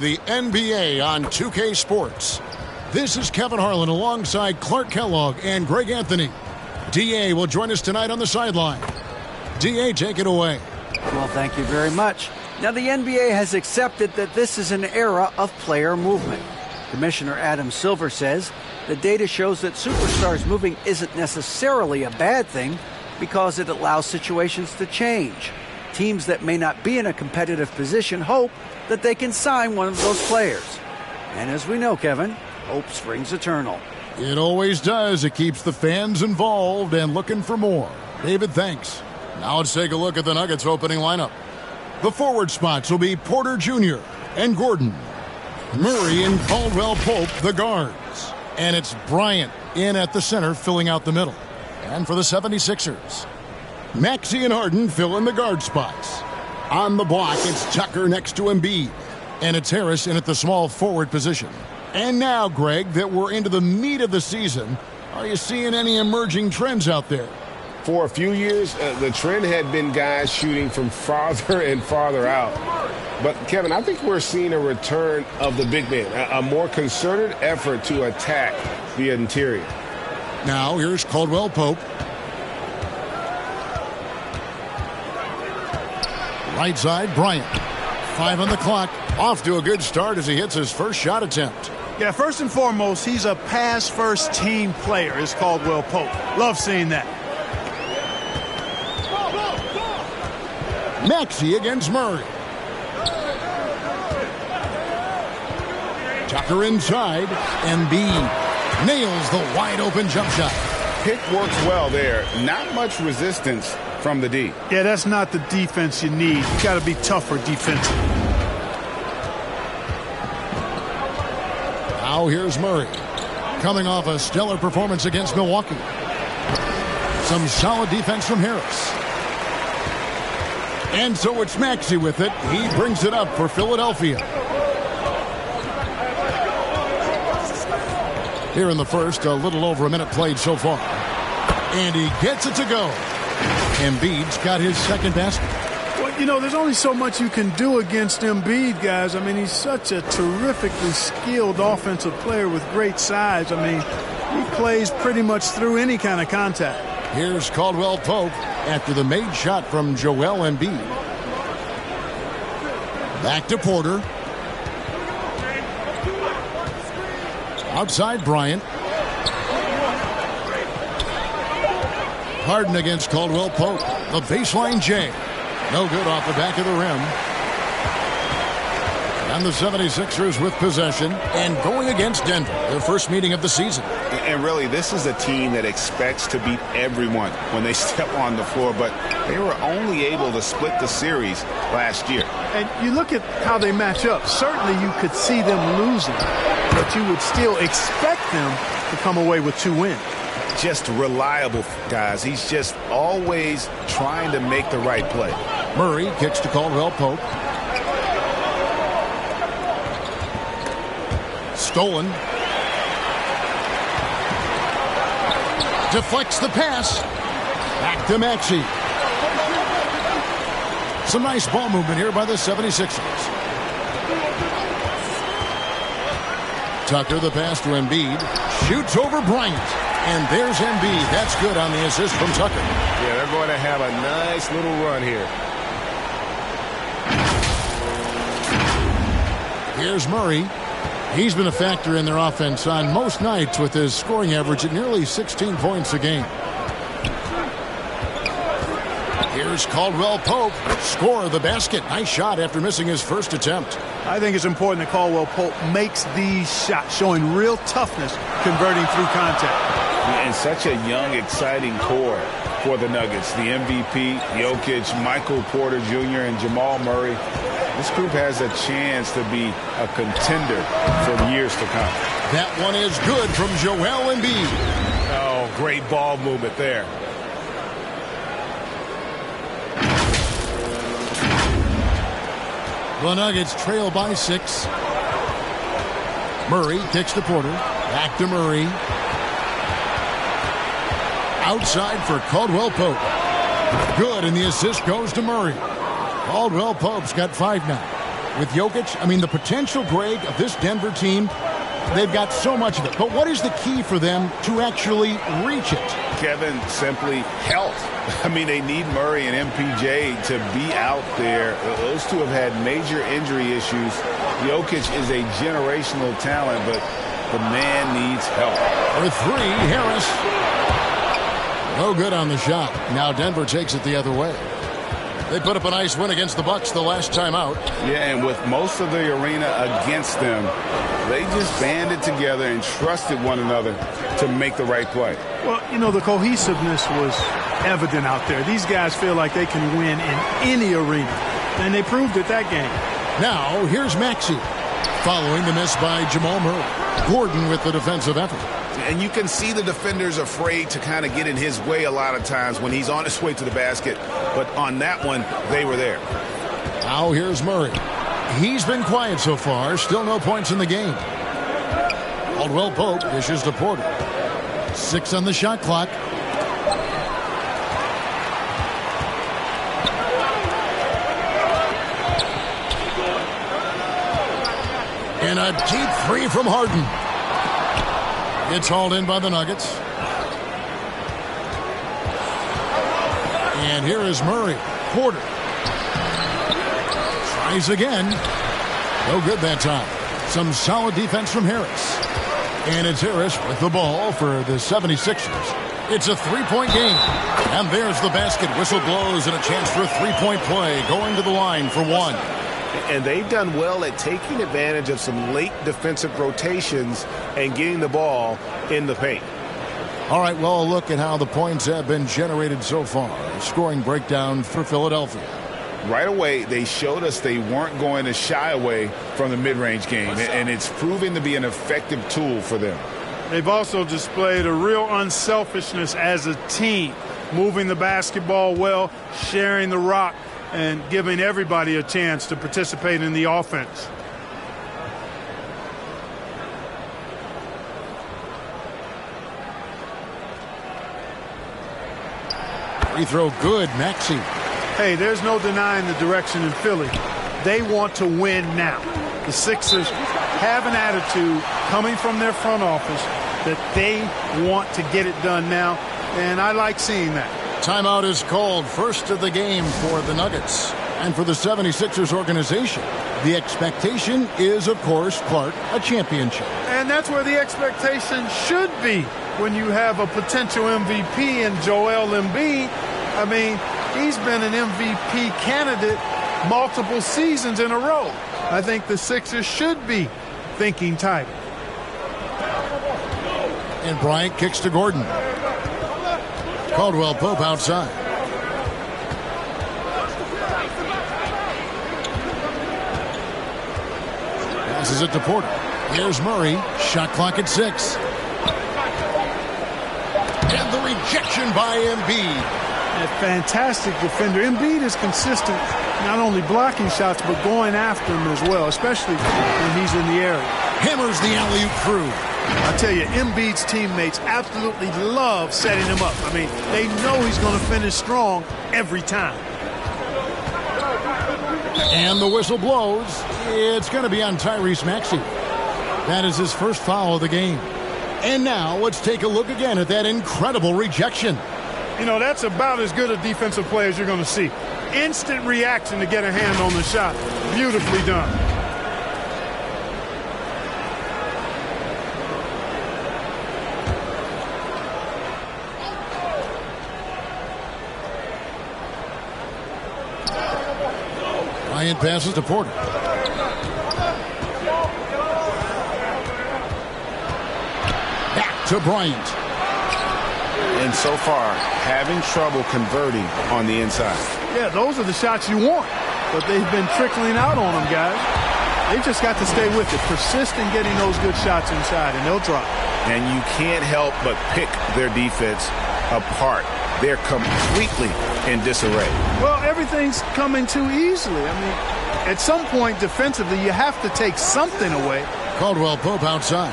The NBA on 2K Sports. This is Kevin Harlan alongside Clark Kellogg and Greg Anthony. D.A. will join us tonight on the sideline. D.A., take it away. Well, thank you very much. Now, the NBA has accepted that this is an era of player movement. Commissioner Adam Silver says the data shows that superstars moving isn't necessarily a bad thing because it allows situations to change. Teams that may not be in a competitive position hope that they can sign one of those players. And as we know, Kevin, hope springs eternal. It always does. It keeps the fans involved and looking for more. David, thanks. Now let's take a look at the Nuggets opening lineup. The forward spots will be Porter Jr. and Gordon. Murray and Caldwell Pope, the guards. And it's Bryant in at the center, filling out the middle. And for the 76ers, Maxey and Harden fill in the guard spots. On the block, it's Tucker next to Embiid. And it's Harris in at the small forward position. And now, Greg, that we're into the meat of the season, are you seeing any emerging trends out there? For a few years, the trend had been guys shooting from farther and farther out. But, Kevin, I think we're seeing a return of the big man, a more concerted effort to attack the interior. Now, here's Caldwell Pope. Right side, Bryant. 5 on the clock. Off to a good start as he hits his first shot attempt. Yeah, first and foremost, he's a pass-first team player, is Caldwell Pope. Love seeing that. Maxey against Murray. Tucker inside. Embiid nails the wide-open jump shot. Pick works well there. Not much resistance from the D. Yeah, that's not the defense you need. You got to be tougher defensively. Now here's Murray. Coming off a stellar performance against Milwaukee. Some solid defense from Harris. And so it's Maxey with it. He brings it up for Philadelphia. Here in the first, a little over a minute played so far. And he gets it to go. Embiid's got his second basket. Well, you know, there's only so much you can do against Embiid, guys. I mean, he's such a terrifically skilled offensive player with great size. I mean, he plays pretty much through any kind of contact. Here's Caldwell Pope after the made shot from Joel Embiid. Back to Porter. Outside Bryant. Harden against Caldwell Pope. The baseline J. No good off the back of the rim. And the 76ers with possession and going against Denver, their first meeting of the season. And really, this is a team that expects to beat everyone when they step on the floor, but they were only able to split the series last year. And you look at how they match up. Certainly you could see them losing, but you would still expect them to come away with 2 wins. Just reliable, guys. He's just always trying to make the right play. Murray kicks to Caldwell Pope. Stolen. Deflects the pass. Back to Maxey. Some nice ball movement here by the 76ers. Tucker the pass to Embiid. Shoots over Bryant. And there's Embiid. That's good on the assist from Tucker. Yeah, they're going to have a nice little run here. Here's Murray. He's been a factor in their offense on most nights with his scoring average at nearly 16 points a game. Here's Caldwell Pope. Score the basket. Nice shot after missing his first attempt. I think it's important that Caldwell Pope makes these shots, showing real toughness, converting through contact. And such a young, exciting core for the Nuggets. The MVP, Jokic, Michael Porter Jr., and Jamal Murray. This group has a chance to be a contender for years to come. That one is good from Joel Embiid. Oh, great ball movement there. The Nuggets trail by 6. Murray kicks to Porter. Back to Murray. Outside for Caldwell Pope. Good, and the assist goes to Murray. Caldwell Pope's got 5 now. With Jokic, I mean, the potential, Greg, of this Denver team, they've got so much of it. But what is the key for them to actually reach it? Kevin, simply health. I mean, they need Murray and MPJ to be out there. Those two have had major injury issues. Jokic is a generational talent, but the man needs help. For three, Harris. No good on the shot. Now Denver takes it the other way. They put up a nice win against the Bucks the last time out. Yeah, and with most of the arena against them, they just banded together and trusted one another to make the right play. Well, you know, the cohesiveness was evident out there. These guys feel like they can win in any arena, and they proved it that game. Now, here's Maxey. Following the miss by Jamal Murray. Gordon with the defensive effort. And you can see the defenders afraid to kind of get in his way a lot of times when he's on his way to the basket. But on that one, they were there. Now here's Murray. He's been quiet so far. Still no points in the game. Caldwell Pope dishes to Porter. 6 on the shot clock. And a deep three from Harden. It's hauled in by the Nuggets. And here is Murray. Porter. Tries again. No good that time. Some solid defense from Harris. And it's Harris with the ball for the 76ers. It's a three-point game. And there's the basket. Whistle blows and a chance for a three-point play. Going to the line for one. And they've done well at taking advantage of some late defensive rotations and getting the ball in the paint. All right, well, look at how the points have been generated so far. Scoring breakdown for Philadelphia. Right away, they showed us they weren't going to shy away from the mid-range game, and it's proving to be an effective tool for them. They've also displayed a real unselfishness as a team, moving the basketball well, sharing the rock, and giving everybody a chance to participate in the offense. Free throw good, Maxey. Hey, there's no denying the direction in Philly. They want to win now. The Sixers have an attitude coming from their front office that they want to get it done now, and I like seeing that. Timeout is called. First of the game for the Nuggets. And for the 76ers organization, the expectation is, of course, Clark, a championship. And that's where the expectation should be when you have a potential MVP in Joel Embiid. I mean, he's been an MVP candidate multiple seasons in a row. I think the Sixers should be thinking title. And Bryant kicks to Gordon. Caldwell Pope outside. Passes it to Porter. Here's Murray. Shot clock at 6. And the rejection by Embiid. A fantastic defender. Embiid is consistent, not only blocking shots, but going after them as well, especially when he's in the area. Hammers the alley-oop through. I tell you, Embiid's teammates absolutely love setting him up. I mean, they know he's going to finish strong every time. And the whistle blows. It's going to be on Tyrese Maxey. That is his first foul of the game. And now let's take a look again at that incredible rejection. You know, that's about as good a defensive play as you're going to see. Instant reaction to get a hand on the shot. Beautifully done. Bryant passes to Porter. Back to Bryant. And so far, having trouble converting on the inside. Yeah, those are the shots you want, but they've been trickling out on them, guys. They've just got to stay with it. Persist in getting those good shots inside, and they'll drop. And you can't help but pick their defense apart. They're completely in disarray. Well, everything's coming too easily. I mean, at some point defensively, you have to take something away. Caldwell Pope outside.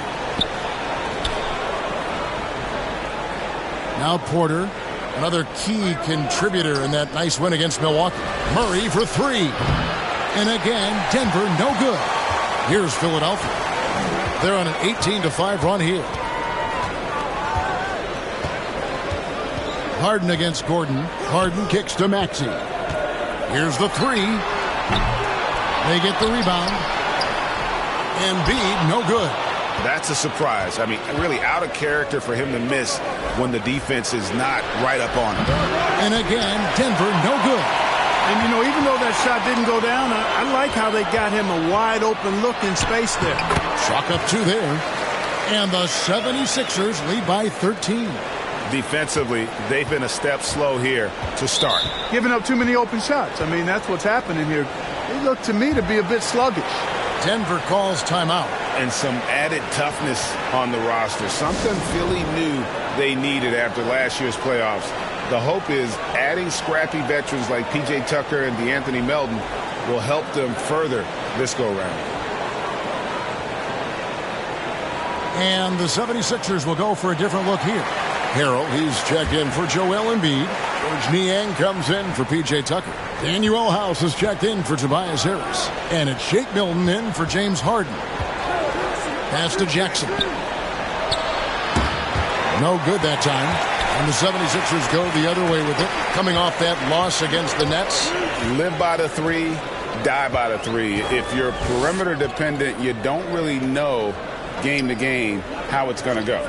Now Porter, another key contributor in that nice win against Milwaukee. Murray for 3. And again, Denver no good. Here's Philadelphia. They're on an 18-5 run here. Harden against Gordon. Harden kicks to Maxey. Here's the three. They get the rebound. Embiid no good. That's a surprise. I mean, really out of character for him to miss when the defense is not right up on him. And again, Denver no good. And, you know, even though that shot didn't go down, I like how they got him a wide-open look in space there. Chalk up 2 there. And the 76ers lead by 13. Defensively, they've been a step slow here to start. Giving up too many open shots. I mean, that's what's happening here. They look to me to be a bit sluggish. Denver calls timeout. And some added toughness on the roster. Something Philly knew they needed after last year's playoffs. The hope is adding scrappy veterans like P.J. Tucker and DeAnthony Melton will help them further this go-round. And the 76ers will go for a different look here. Harrell, he's checked in for Joel Embiid. George Niang comes in for P.J. Tucker. Daniel House is checked in for Tobias Harris. And it's Shake Milton in for James Harden. Pass to Jackson. No good that time. And the 76ers go the other way with it. Coming off that loss against the Nets. Live by the three, die by the three. If you're perimeter dependent, you don't really know game to game how it's going to go.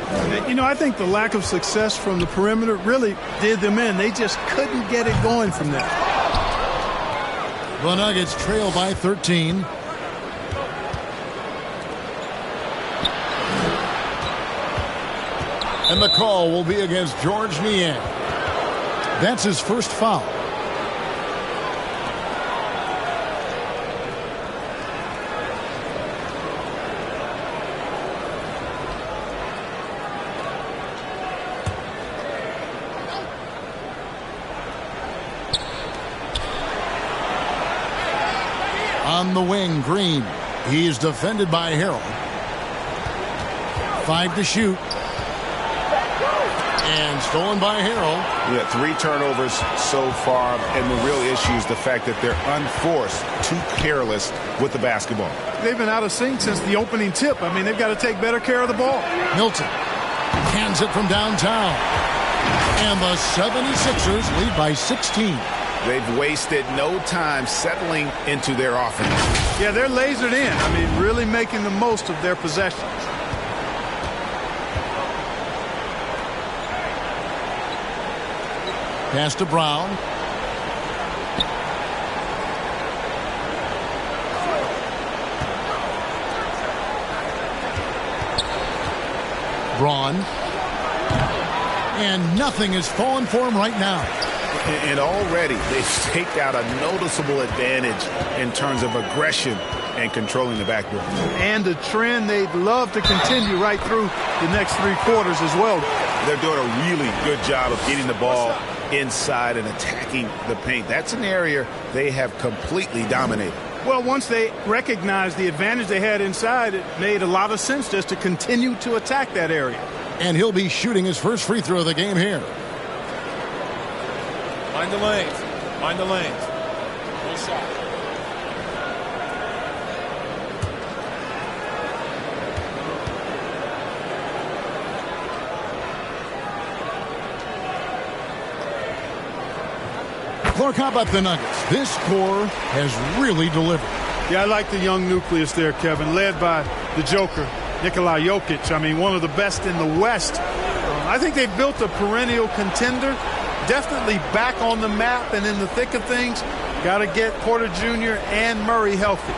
You know, I think the lack of success from the perimeter really did them in. They just couldn't get it going from there. The Nuggets trail by 13. And the call will be against George Niang. That's his first foul. On the wing, Green. He is defended by Harrell. 5 to shoot. And stolen by Harrell. Yeah, 3 turnovers so far, and the real issue is the fact that they're unforced, too careless with the basketball. They've been out of sync since the opening tip. I mean, they've got to take better care of the ball. Milton hands it from downtown. And the 76ers lead by 16. They've wasted no time settling into their offense. Yeah, they're lasered in. I mean, really making the most of their possessions. Pass to Brown. Braun. And nothing is falling for him right now. And already they've staked out a noticeable advantage in terms of aggression and controlling the backboard. And a trend they'd love to continue right through the next 3 quarters as well. They're doing a really good job of getting the ball inside and attacking the paint. That's an area they have completely dominated. Well, once they recognized the advantage they had inside, it made a lot of sense just to continue to attack that area. And he'll be shooting his first free throw of the game here. Mind the lanes. Mind the lanes. Good shot. Clark, how about the Nuggets? This core has really delivered. Yeah, I like the young nucleus there, Kevin, led by the Joker, Nikola Jokic. I mean, one of the best in the West. I think they've built a perennial contender, definitely back on the map and in the thick of things. Got to get Porter Jr. and Murray healthy.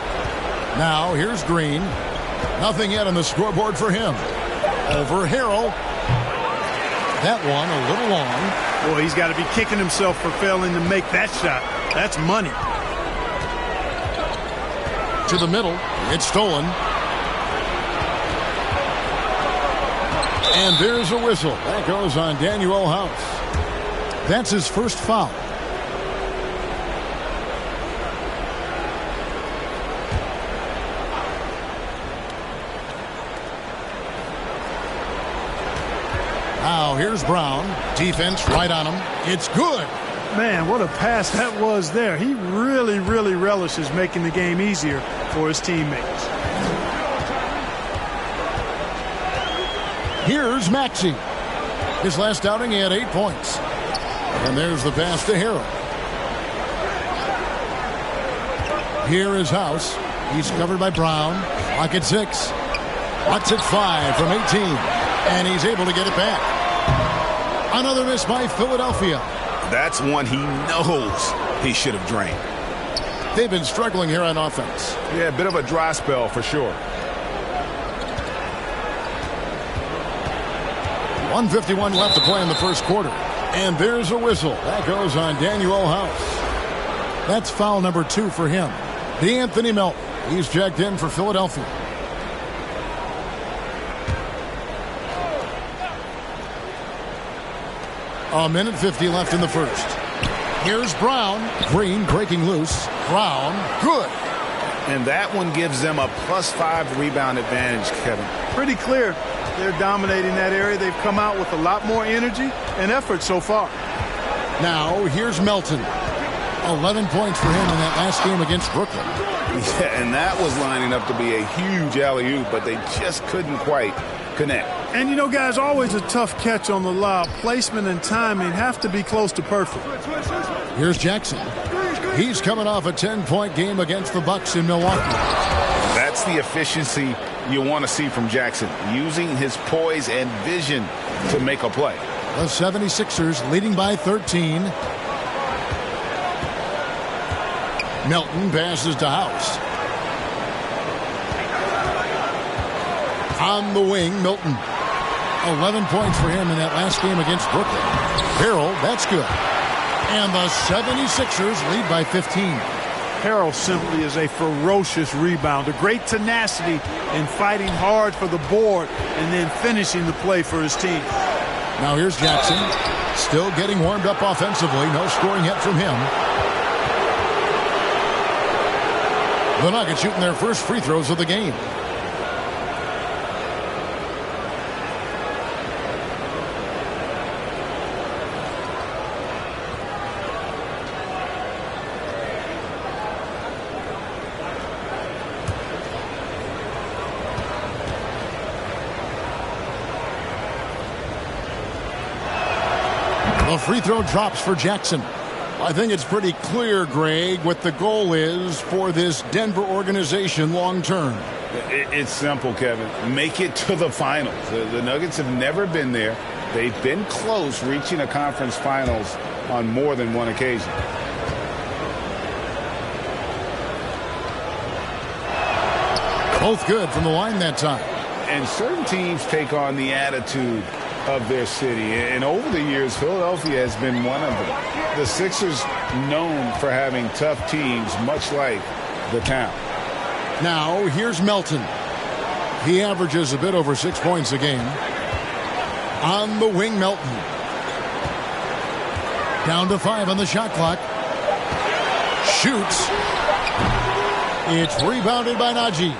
Now, here's Green. Nothing yet on the scoreboard for him. Over Harrell. That one a little long. Boy, he's got to be kicking himself for failing to make that shot. That's money. To the middle. It's stolen. And there's a whistle. That goes on Daniel House. That's his first foul. Now here's Brown. Defense right on him. It's good. Man, what a pass that was there. He really, really relishes making the game easier for his teammates. Here's Maxey. His last outing, he had 8 points. And there's the pass to Harrell. Here is House. He's covered by Brown. Clock at 6. Watts at 5 from 18. And he's able to get it back. Another miss by Philadelphia. That's one he knows he should have drained. They've been struggling here on offense. Yeah, a bit of a dry spell for sure. 1:51 left to play in the first quarter. And there's a whistle. That goes on Daniel House. That's foul number 2 for him. DeAnthony Melton. He's checked in for Philadelphia. A minute 50 left in the first. Here's Brown. Green breaking loose. Brown. Good. And that one gives them a +5 rebound advantage, Kevin. Pretty clear. They're dominating that area. They've come out with a lot more energy and effort so far. Now, here's Melton. 11 points for him in that last game against Brooklyn. Yeah, and that was lining up to be a huge alley-oop, but they just couldn't quite connect. And, you know, guys, always a tough catch on the lob. Placement and timing have to be close to perfect. Here's Jackson. He's coming off a 10-point game against the Bucks in Milwaukee. That's the efficiency you want to see from Jackson, using his poise and vision to make a play. The 76ers leading by 13. Melton passes to House. On the wing, Milton. 11 points for him in that last game against Brooklyn. Harrell, that's good. And the 76ers lead by 15. Harrell simply is a ferocious rebounder. Great tenacity in fighting hard for the board and then finishing the play for his team. Now here's Jackson. Still getting warmed up offensively. No scoring yet from him. The Nuggets shooting their first free throws of the game. The free throw drops for Jackson. I think it's pretty clear, Greg, what the goal is for this Denver organization long term. It's simple, Kevin. Make it to the finals. The Nuggets have never been there. They've been close reaching a conference finals on more than one occasion. Both good from the line that time. And certain teams take on the attitude of their city. And over the years, Philadelphia has been one of them. The Sixers known for having tough teams, much like the town. Now, here's Melton. He averages a bit over 6 points a game. On the wing, Melton. Down to 5 on the shot clock. Shoots. It's rebounded by Najee.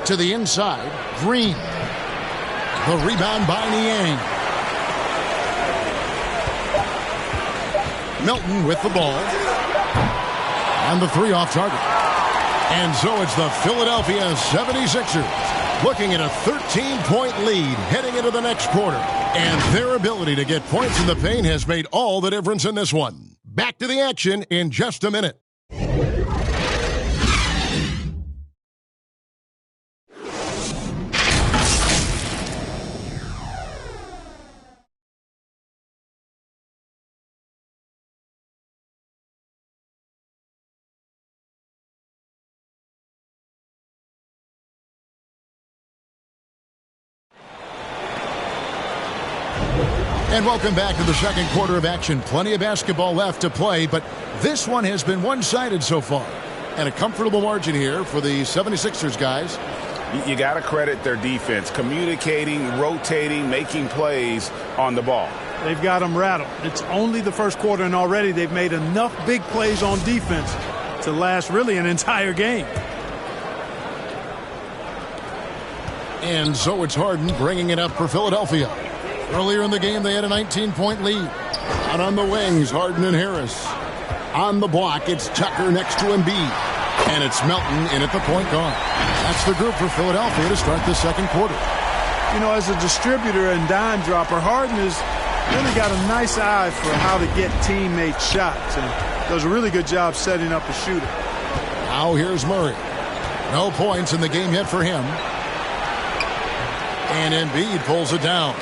To the inside, Green. The rebound by Niang. Melton with the ball. And the 3 off target. And so it's the Philadelphia 76ers looking at a 13-point lead heading into the next quarter. And their ability to get points in the paint has made all the difference in this one. Back to the action in just a minute. And welcome back to the second quarter of action. Plenty of basketball left to play, but this one has been one-sided so far. And a comfortable margin here for the 76ers guys. You got to credit their defense, communicating, rotating, making plays on the ball. They've got them rattled. It's only the first quarter, and already they've made enough big plays on defense to last really an entire game. And so it's Harden bringing it up for Philadelphia. Earlier in the game, they had a 19-point lead. Out on the wings, Harden and Harris. On the block, it's Tucker next to Embiid. And it's Melton in at the point guard. That's the group for Philadelphia to start the second quarter. You know, as a distributor and dime dropper, Harden has really got a nice eye for how to get teammates shots and does a really good job setting up a shooter. Now here's Murray. No points in the game yet for him. And Embiid pulls it down.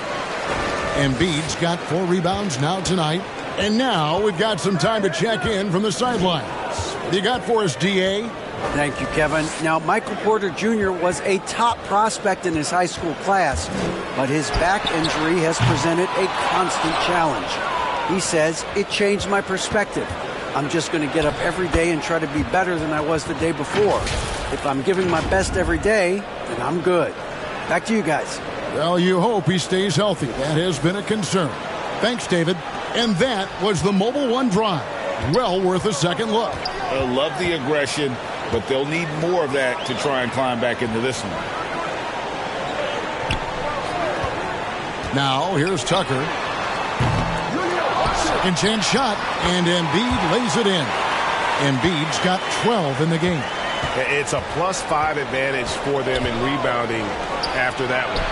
Embiid's got 4 rebounds now tonight. And now we've got some time to check in from the sidelines. What do you got for us, D.A.? Thank you, Kevin. Now, Michael Porter Jr. was a top prospect in his high school class, but his back injury has presented a constant challenge. He says, it changed my perspective. I'm just going to get up every day and try to be better than I was the day before. If I'm giving my best every day, then I'm good. Back to you guys. Well, you hope he stays healthy. That has been a concern. Thanks, David. And that was the Mobile One drive. Well worth a second look. I love the aggression, but they'll need more of that to try and climb back into this one. Now, here's Tucker. Second chance shot, and Embiid lays it in. Embiid's got 12 in the game. It's a +5 advantage for them in rebounding after that one.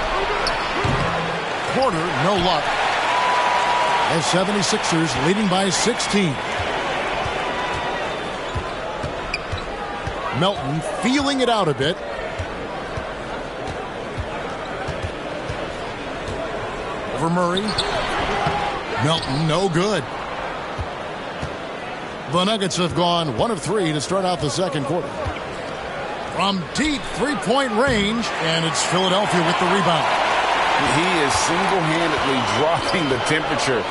Porter, no luck. The 76ers leading by 16. Melton feeling it out a bit. Over Murray. Melton, no good. The Nuggets have gone 1 of 3 to start out the second quarter. From deep three-point range, and it's Philadelphia with the rebound. He is single-handedly dropping the temperature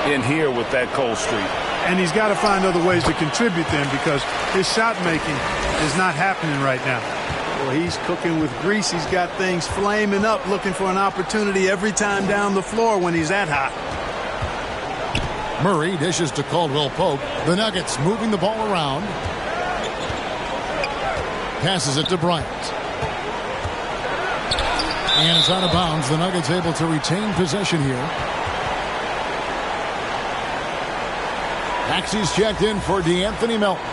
in here with that cold streak. And he's got to find other ways to contribute then because his shot making is not happening right now. Well, he's cooking with grease. He's got things flaming up, looking for an opportunity every time down the floor when he's that hot. Murray dishes to Caldwell Pope. The Nuggets moving the ball around. Passes it to Bryant. And it's out of bounds. The Nuggets able to retain possession here. Maxey's checked in for DeAnthony Melton.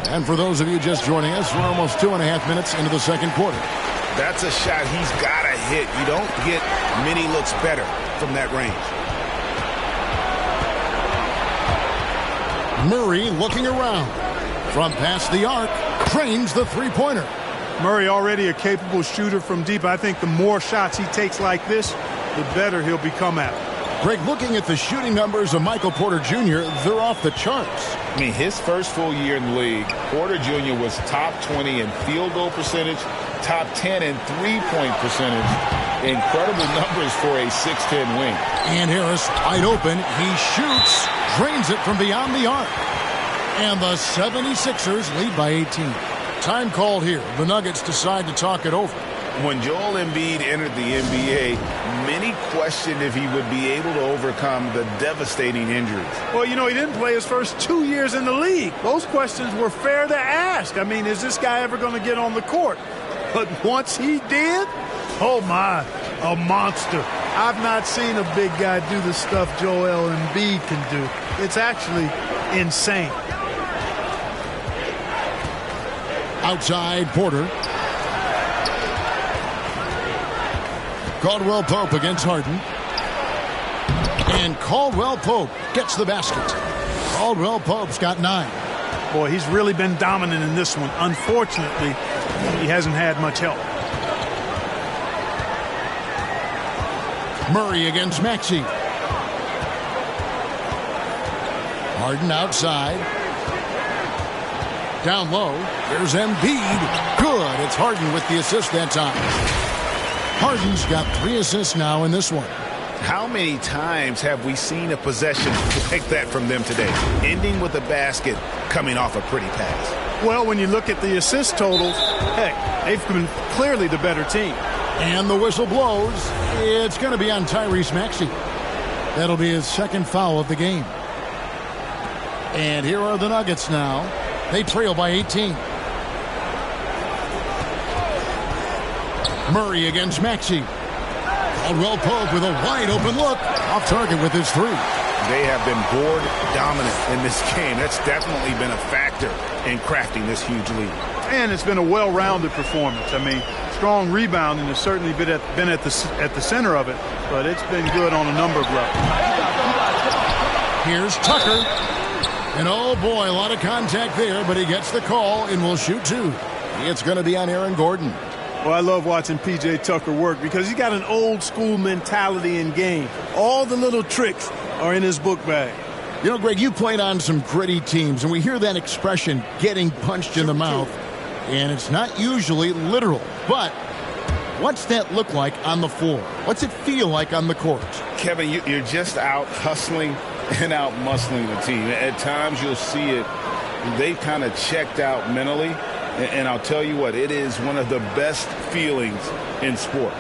And for those of you just joining us, we're almost 2.5 minutes into the second quarter. That's a shot he's got to hit. You don't get many looks better from that range. Murray looking around. From past the arc, trains the three-pointer. Murray already a capable shooter from deep. I think the more shots he takes like this, the better he'll become at it. Greg, looking at the shooting numbers of Michael Porter Jr., they're off the charts. I mean, his first full year in the league, Porter Jr. was top 20 in field goal percentage, top 10 in three-point percentage. Incredible numbers for a 6'10 wing. And Harris wide open. He shoots, drains it from beyond the arc. And the 76ers lead by 18. Time called here. The Nuggets decide to talk it over. When Joel Embiid entered the NBA, many questioned if he would be able to overcome the devastating injuries. Well, you know, he didn't play his first 2 years in the league. Those questions were fair to ask. I mean, is this guy ever going to get on the court? But once he did, oh my, a monster. I've not seen a big guy do the stuff Joel Embiid can do. It's actually insane. Outside Porter. Caldwell Pope against Harden. And Caldwell Pope gets the basket. Caldwell Pope's got 9. Boy, he's really been dominant in this one. Unfortunately, he hasn't had much help. Murray against Maxey. Harden outside. Down low. There's Embiid. Good. It's Harden with the assist that time. Harden's got 3 assists now in this one. How many times have we seen a possession like that from them today, ending with a basket coming off a pretty pass? Well, when you look at the assist totals, heck, they've been clearly the better team. And the whistle blows. It's going to be on Tyrese Maxey. That'll be his second foul of the game. And here are the Nuggets now. They trail by 18. Murray against Maxey. Caldwell Pope with a wide open look. Off target with his three. They have been board dominant in this game. That's definitely been a factor in crafting this huge lead. And it's been a well-rounded performance. I mean, strong rebounding has certainly been at the center of it, but it's been good on a number of levels. Here's Tucker. And oh boy, a lot of contact there, but he gets the call and will shoot two. It's going to be on Aaron Gordon. Well, I love watching P.J. Tucker work because he's got an old-school mentality in game. All the little tricks are in his book bag. You know, Greg, you played on some gritty teams, and we hear that expression, getting punched in the mouth, and it's not usually literal. But what's that look like on the floor? What's it feel like on the court? Kevin, you're just out hustling and out muscling the team. At times you'll see it. They've kind of checked out mentally. And I'll tell you what, it is one of the best feelings in sport.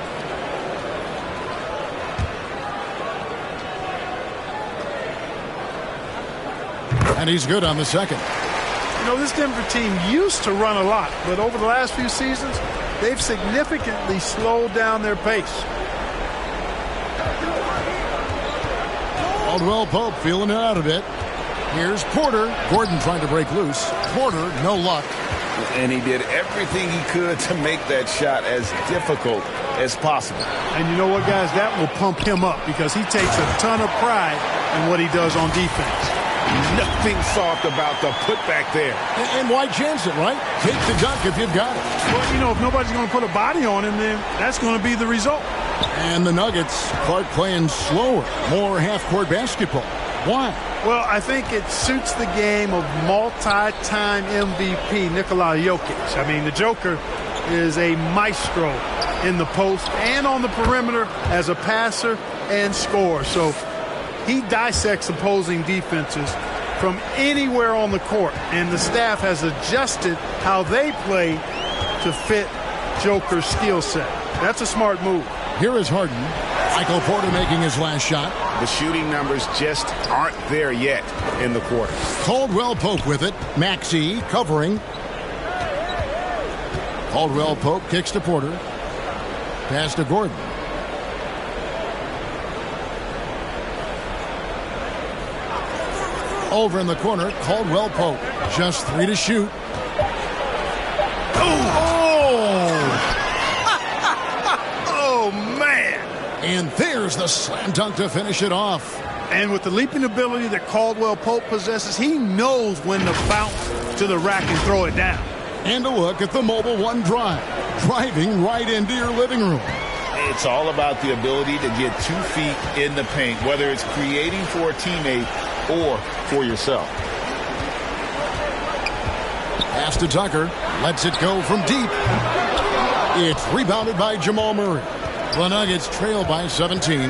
And he's good on the second. You know, this Denver team used to run a lot, but over the last few seasons, they've significantly slowed down their pace. Caldwell Pope feeling it out a bit. Here's Porter. Gordon trying to break loose. Porter, no luck. And he did everything he could to make that shot as difficult as possible. And you know what, guys? That will pump him up because he takes a ton of pride in what he does on defense. Nothing soft about the putback there. And why chance it, right? Take the dunk if you've got it. Well, you know, if nobody's going to put a body on him, then that's going to be the result. And the Nuggets, Clark playing slower, more half-court basketball. Why? Well, I think it suits the game of multi-time MVP Nikola Jokic. I mean, the Joker is a maestro in the post and on the perimeter as a passer and scorer. So he dissects opposing defenses from anywhere on the court, and the staff has adjusted how they play to fit Joker's skill set. That's a smart move. Here is Harden. Michael Porter making his last shot. The shooting numbers just aren't there yet in the quarter. Caldwell Pope with it. Maxey covering. Caldwell Pope kicks to Porter. Pass to Gordon. Over in the corner, Caldwell Pope. Just 3 to shoot. Oh, man. And there's the slam dunk to finish it off. And with the leaping ability that Caldwell Pope possesses, he knows when to bounce to the rack and throw it down. And a look at the Mobile One drive. Driving right into your living room. It's all about the ability to get 2 feet in the paint, whether it's creating for a teammate or for yourself. Pass to Tucker. Lets it go from deep. It's rebounded by Jamal Murray. The Nuggets trail by 17.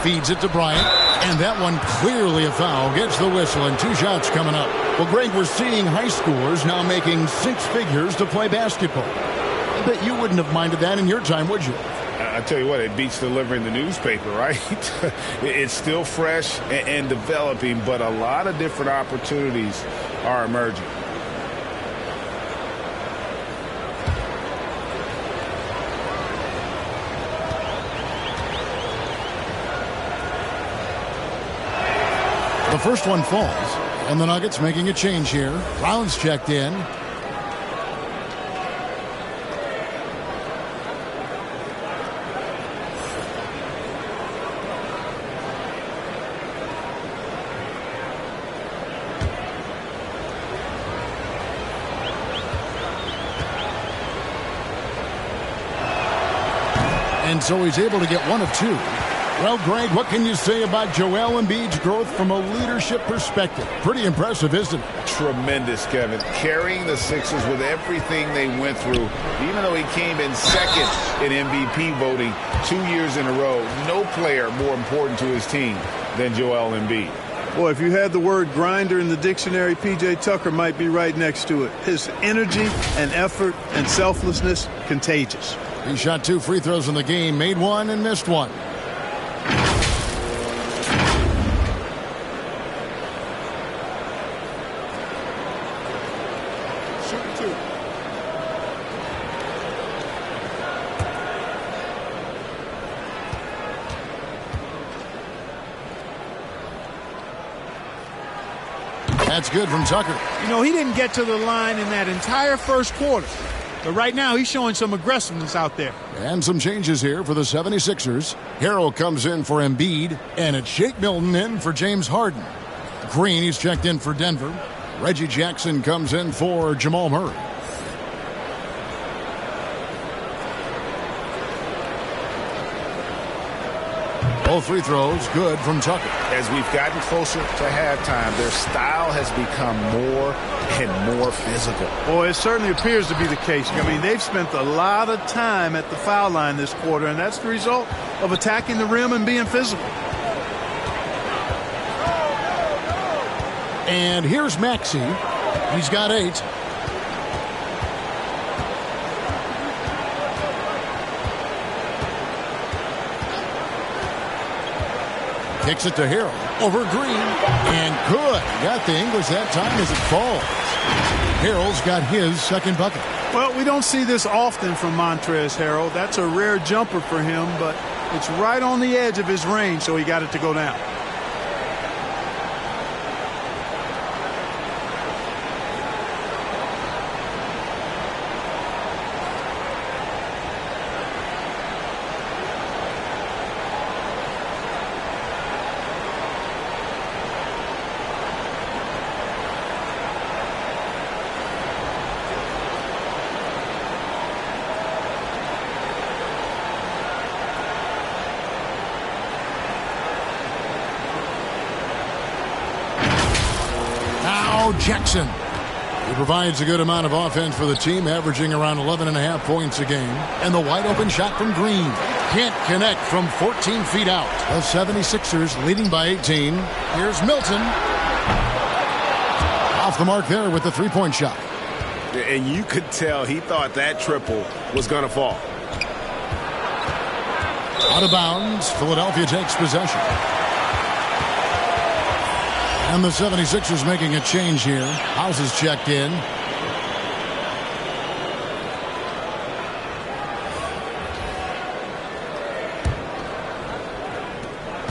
Feeds it to Bryant. And that one clearly a foul. Gets the whistle and 2 shots coming up. Well, Greg, we're seeing high schoolers now making 6 figures to play basketball. I bet you wouldn't have minded that in your time, would you? I tell you what, it beats delivering the newspaper, right? It's still fresh and developing, but a lot of different opportunities are emerging. The first one falls, and the Nuggets making a change here. Brown's checked in. And so he's able to get 1 of 2. Well, Greg, what can you say about Joel Embiid's growth from a leadership perspective? Pretty impressive, isn't it? Tremendous, Kevin. Carrying the Sixers with everything they went through, even though he came in second in MVP voting 2 years in a row. No player more important to his team than Joel Embiid. Boy, if you had the word grinder in the dictionary, P.J. Tucker might be right next to it. His energy and effort and selflessness, contagious. He shot 2 free throws in the game, made 1 and missed 1. That's good from Tucker. You know, he didn't get to the line in that entire first quarter. But right now, he's showing some aggressiveness out there. And some changes here for the 76ers. Harrell comes in for Embiid, and it's Shake Milton in for James Harden. Green, he's checked in for Denver. Reggie Jackson comes in for Jamal Murray. Both free throws good from Tucker. As we've gotten closer to halftime, their style has become more and more physical. Boy, it certainly appears to be the case. I mean, they've spent a lot of time at the foul line this quarter, and that's the result of attacking the rim and being physical. And here's Maxey. He's got 8. Kicks it to Harrell. Over Green. And good. Got the English that time as it falls. Harrell's got his second bucket. Well, we don't see this often from Montrezl Harrell. That's a rare jumper for him, but it's right on the edge of his range, so he got it to go down. Jackson. He provides a good amount of offense for the team, averaging around 11.5 points a game. And the wide open shot from Green. Can't connect from 14 feet out. The 76ers leading by 18. Here's Milton. Off the mark there with the three-point shot. And you could tell he thought that triple was going to fall. Out of bounds. Philadelphia takes possession. And the 76ers making a change here. House is checked in.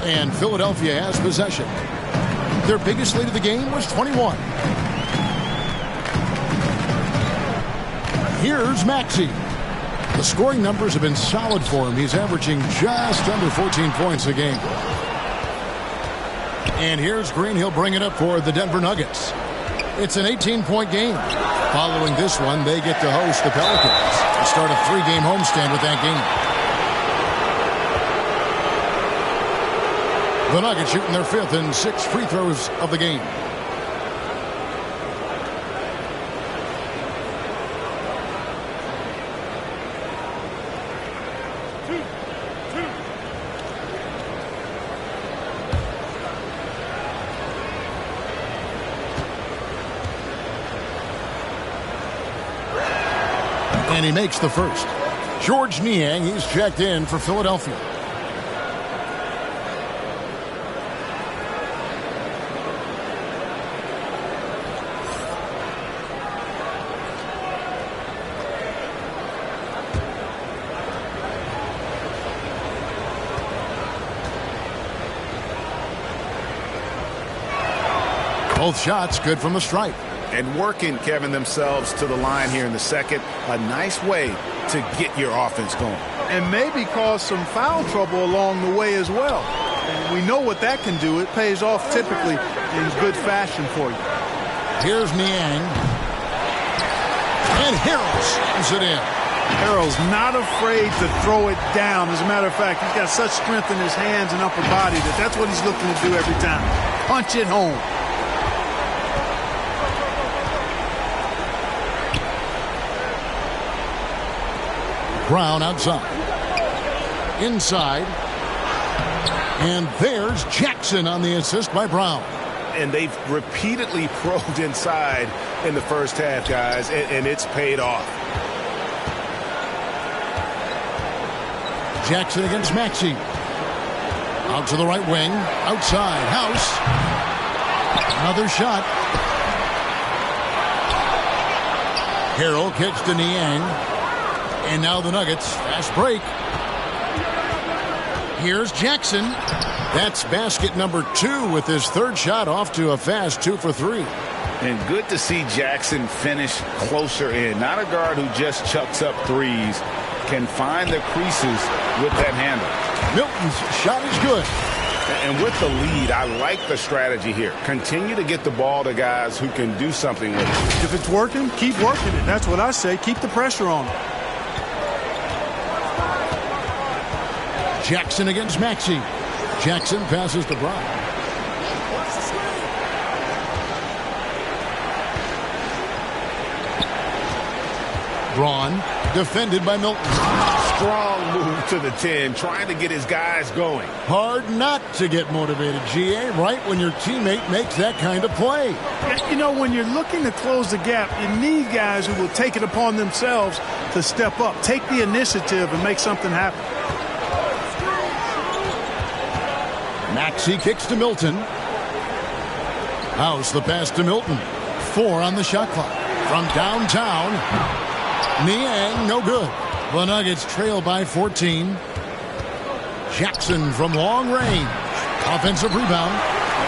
And Philadelphia has possession. Their biggest lead of the game was 21. Here's Maxey. The scoring numbers have been solid for him. He's averaging just under 14 points a game. And here's Green. He'll bring it up for the Denver Nuggets. It's an 18-point game. Following this one, they get to host the Pelicans to start a 3-game homestand with that game. The Nuggets shooting their 5th and 6th free throws of the game. And he makes the first. George Niang, he's checked in for Philadelphia. Both shots good from the stripe. And working, Kevin, themselves to the line here in the second. A nice way to get your offense going. And maybe cause some foul trouble along the way as well. And we know what that can do. It pays off typically in good fashion for you. Here's Niang. And Harrell slams it in. Harrell's not afraid to throw it down. As a matter of fact, he's got such strength in his hands and upper body that's what he's looking to do every time. Punch it home. Brown outside. Inside. And there's Jackson on the assist by Brown. And they've repeatedly probed inside in the first half, guys, and it's paid off. Jackson against Maxey. Out to the right wing. Outside. House. Another shot. Harrell kicks to Niang. And now the Nuggets. Fast break. Here's Jackson. That's basket number 2 with his third shot off to a fast 2 for 3. And good to see Jackson finish closer in. Not a guard who just chucks up threes. Can find the creases with that handle. Milton's shot is good. And with the lead, I like the strategy here. Continue to get the ball to guys who can do something with it. If it's working, keep working it. That's what I say. Keep the pressure on. Jackson against Maxey. Jackson passes to Brown. Braun defended by Milton. Strong move to the 10, trying to get his guys going. Hard not to get motivated, GA, right when your teammate makes that kind of play. You know, when you're looking to close the gap, you need guys who will take it upon themselves to step up, take the initiative, and make something happen. Maxey kicks to Milton. House the pass to Milton. 4 on the shot clock. From downtown, Niang, no good. The Nuggets trail by 14. Jackson from long range. Offensive rebound.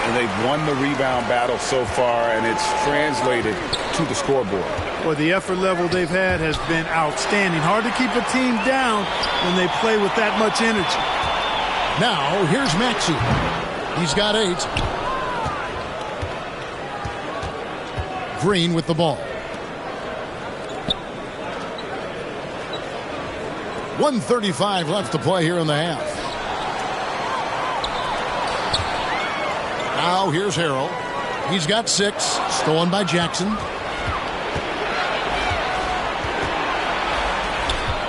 And they've won the rebound battle so far, and it's translated to the scoreboard. Well, the effort level they've had has been outstanding. Hard to keep a team down when they play with that much energy. Now, here's Maxey. He's got 8. Green with the ball. 1:35 left to play here in the half. Now, here's Harrell. He's got 6. Stolen by Jackson.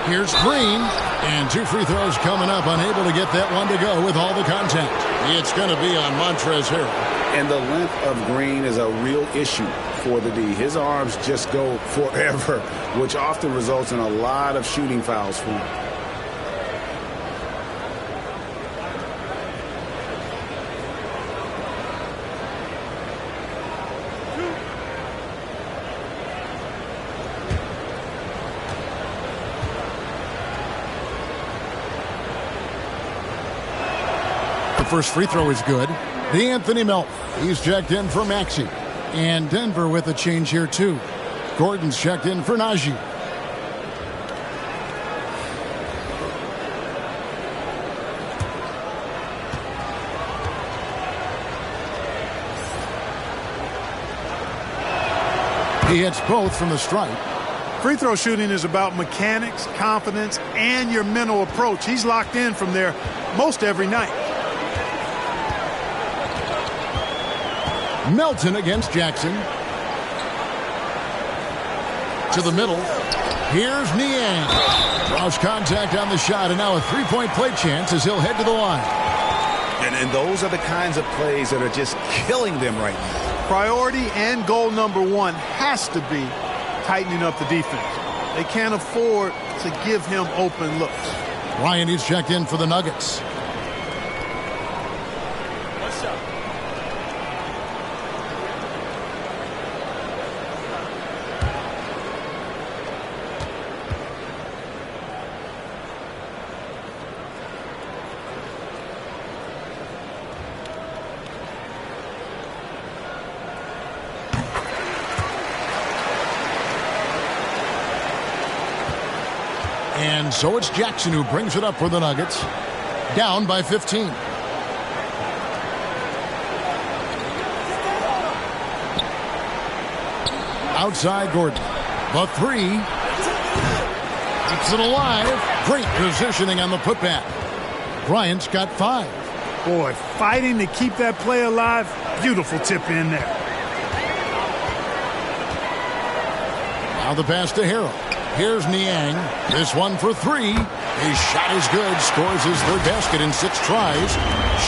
Here's Green. And 2 free throws coming up. Unable to get that one to go with all the contact. It's going to be on Montrezl Harrell. And the length of Green is a real issue for the D. His arms just go forever, which often results in a lot of shooting fouls for him. First free throw is good. D'Anthony Melton. He's checked in for Maxey. And Denver with a change here, too. Gordon's checked in for Najee. He hits both from the stripe. Free throw shooting is about mechanics, confidence, and your mental approach. He's locked in from there most every night. Melton against Jackson. To the middle. Here's Niang. Lost contact on the shot, and now a three-point play chance as he'll head to the line. And those are the kinds of plays that are just killing them right now. Priority and goal number 1 has to be tightening up the defense. They can't afford to give him open looks. Ryan is checked in for the Nuggets. And so it's Jackson who brings it up for the Nuggets. Down by 15. Outside Gordon. The 3. He Keeps it alive. Great positioning on the putback. Bryant's got 5. Boy, fighting to keep that play alive. Beautiful tip in there. Now the pass to Harrell. Here's Niang. This one for 3. His shot is good. Scores his 3rd basket in 6 tries.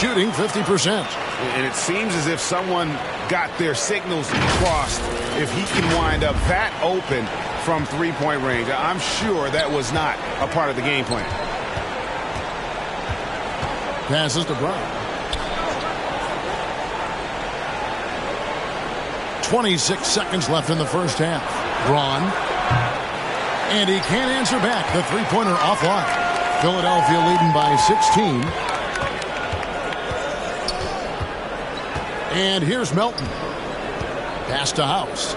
Shooting 50%. And it seems as if someone got their signals crossed. If he can wind up that open from 3-point range, I'm sure that was not a part of the game plan. Passes to Bryant. 26 seconds left in the first half. Braun. And he can't answer back. The 3-pointer offline. Philadelphia leading by 16. And here's Melton. Pass to House.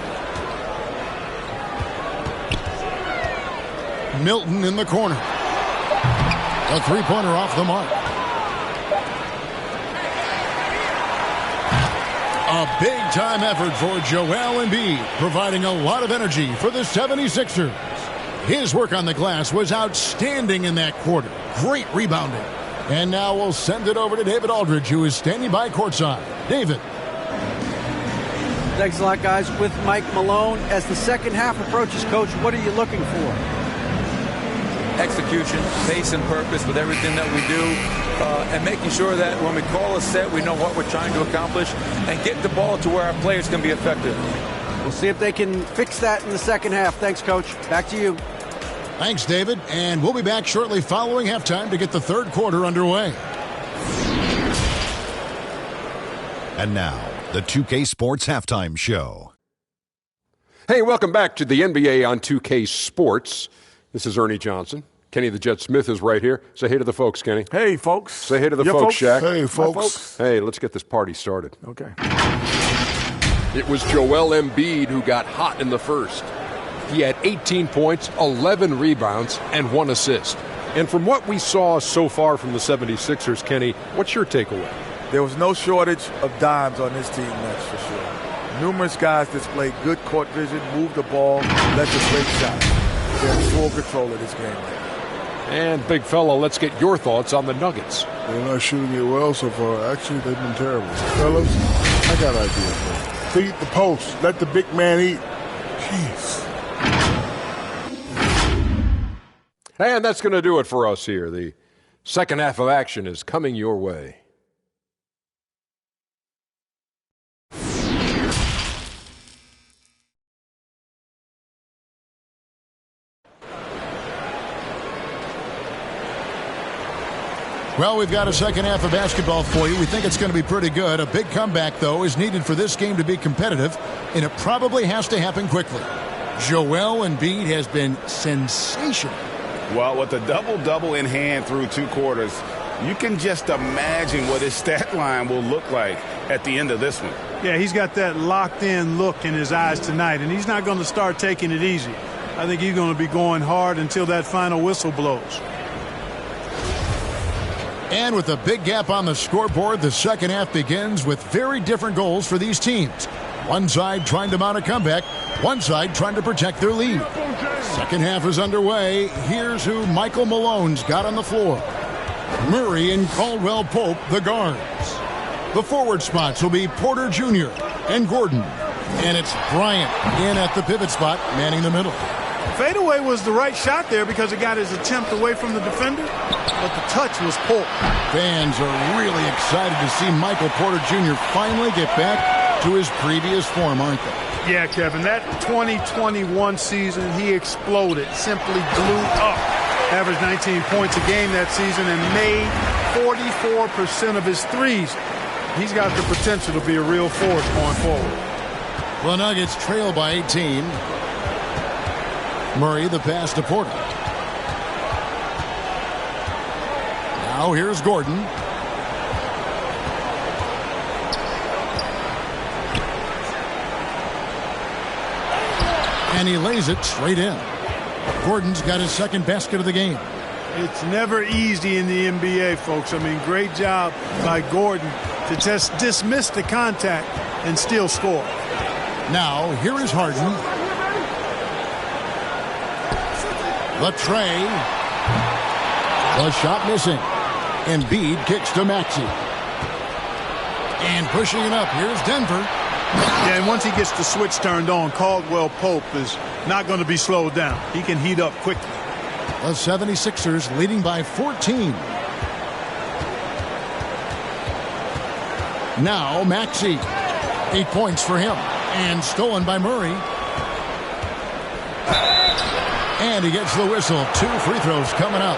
Milton in the corner. A 3-pointer off the mark. A big-time effort for Joel Embiid, providing a lot of energy for the 76ers. His work on the glass was outstanding in that quarter. Great rebounding. And now we'll send it over to David Aldridge, who is standing by courtside. David. Thanks a lot, guys. With Mike Malone, as the second half approaches, Coach, what are you looking for? Execution, pace, and purpose with everything that we do, and making sure that when we call a set, we know what we're trying to accomplish and get the ball to where our players can be effective. We'll see if they can fix that in the second half. Thanks, Coach. Back to you. Thanks, David. And we'll be back shortly following halftime to get the 3rd quarter underway. And now, the 2K Sports Halftime Show. Hey, welcome back to the NBA on 2K Sports. This is Ernie Johnson. Kenny the Jet Smith is right here. Say hey to the folks, Kenny. Hey, folks. Say hey to the folks, Shaq. Hey, folks. Hey, let's get this party started. Okay. It was Joel Embiid who got hot in the first. He had 18 points, 11 rebounds, and 1 assist. And from what we saw so far from the 76ers, Kenny, what's your takeaway? There was no shortage of dimes on this team, that's for sure. Numerous guys displayed good court vision, moved the ball, led to great shots. They're in full control of this game right now. And, big fella, let's get your thoughts on the Nuggets. They're not shooting it well so far. Actually, they've been terrible. Fellas, I got ideas, man. Feed the post. Let the big man eat. Jeez. And that's going to do it for us here. The second half of action is coming your way. Well, we've got a second half of basketball for you. We think it's going to be pretty good. A big comeback, though, is needed for this game to be competitive, and it probably has to happen quickly. Joel Embiid has been sensational. Well, with a double-double in hand through 2 quarters, you can just imagine what his stat line will look like at the end of this one. Yeah, he's got that locked-in look in his eyes tonight, and he's not going to start taking it easy. I think he's going to be going hard until that final whistle blows. And with a big gap on the scoreboard, the second half begins with very different goals for these teams. One side trying to mount a comeback, one side trying to protect their lead. Second half is underway. Here's who Michael Malone's got on the floor. Murray and Caldwell Pope, the guards. The forward spots will be Porter Jr. and Gordon. And it's Bryant in at the pivot spot, manning the middle. Fadeaway was the right shot there because it got his attempt away from the defender, but the touch was poor. Fans are really excited to see Michael Porter Jr. finally get back to his previous form, aren't they? Yeah, Kevin, that 2021 season, he exploded, simply blew up. Averaged 19 points a game that season and made 44% of his threes. He's got the potential to be a real force going forward. The Nuggets trail by 18. Murray, the pass to Porter. Now here's Gordon. And he lays it straight in. Gordon's got his second basket of the game. It's never easy in the NBA, folks. I mean, great job by Gordon to just dismiss the contact and still score. Now, here is Harden. The tray. The shot missing. Embiid kicks to Maxey. And pushing it up. Here's Denver. Yeah, and once he gets the switch turned on, Caldwell Pope is not going to be slowed down. He can heat up quickly. The 76ers leading by 14. Now Maxey. 8 points for him. And stolen by Murray. And he gets the whistle. 2 free throws coming up.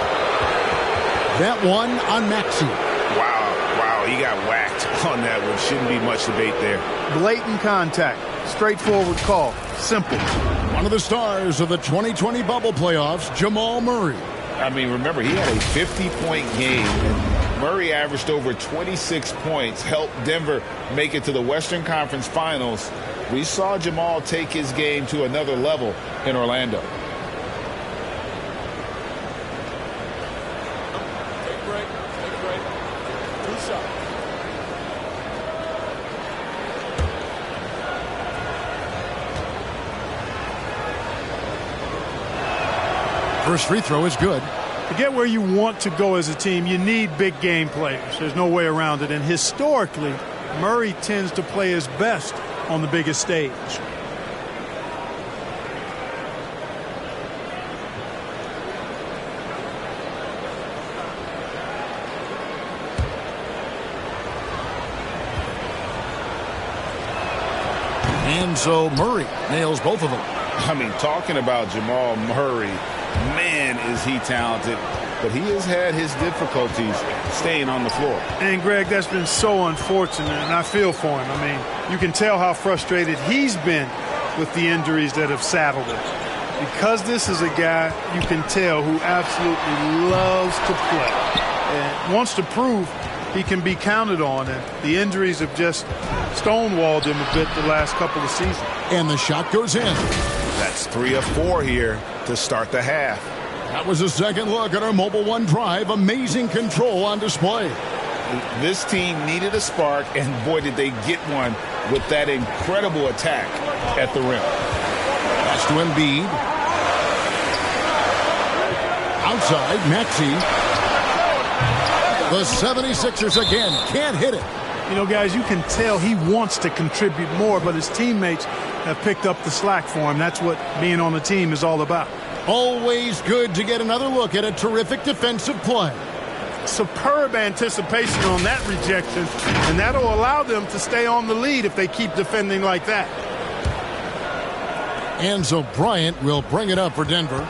That one on Maxey. Wow, he got whacked on that one. Shouldn't be much debate there. Blatant contact. Straightforward call. Simple. One of the stars of the 2020 bubble playoffs, Jamal Murray. I mean, remember, he had a 50-point game. And Murray averaged over 26 points, helped Denver make it to the Western Conference Finals. We saw Jamal take his game to another level in Orlando. First free throw is good. To get where you want to go as a team, you need big game players. There's no way around it. And historically, Murray tends to play his best on the biggest stage. And so Murray nails both of them. I mean, talking about Jamal Murray, man, is he talented. But he has had his difficulties staying on the floor. And, Greg, that's been so unfortunate, and I feel for him. I mean, you can tell how frustrated he's been with the injuries that have saddled him. Because this is a guy you can tell who absolutely loves to play and wants to prove he can be counted on, and the injuries have just stonewalled him a bit the last couple of seasons. And the shot goes in. That's 3 of 4 here to start the half. That was a second look at our Mobile One drive. Amazing control on display. This team needed a spark, and boy, did they get one with that incredible attack at the rim. Pass to Embiid. Outside, Maxey. The 76ers again can't hit it. You know, guys, you can tell he wants to contribute more, but his teammates have picked up the slack for him. That's what being on the team is all about. Always good to get another look at a terrific defensive play. Superb anticipation on that rejection, and that'll allow them to stay on the lead if they keep defending like that. And so Bryant will bring it up for Denver.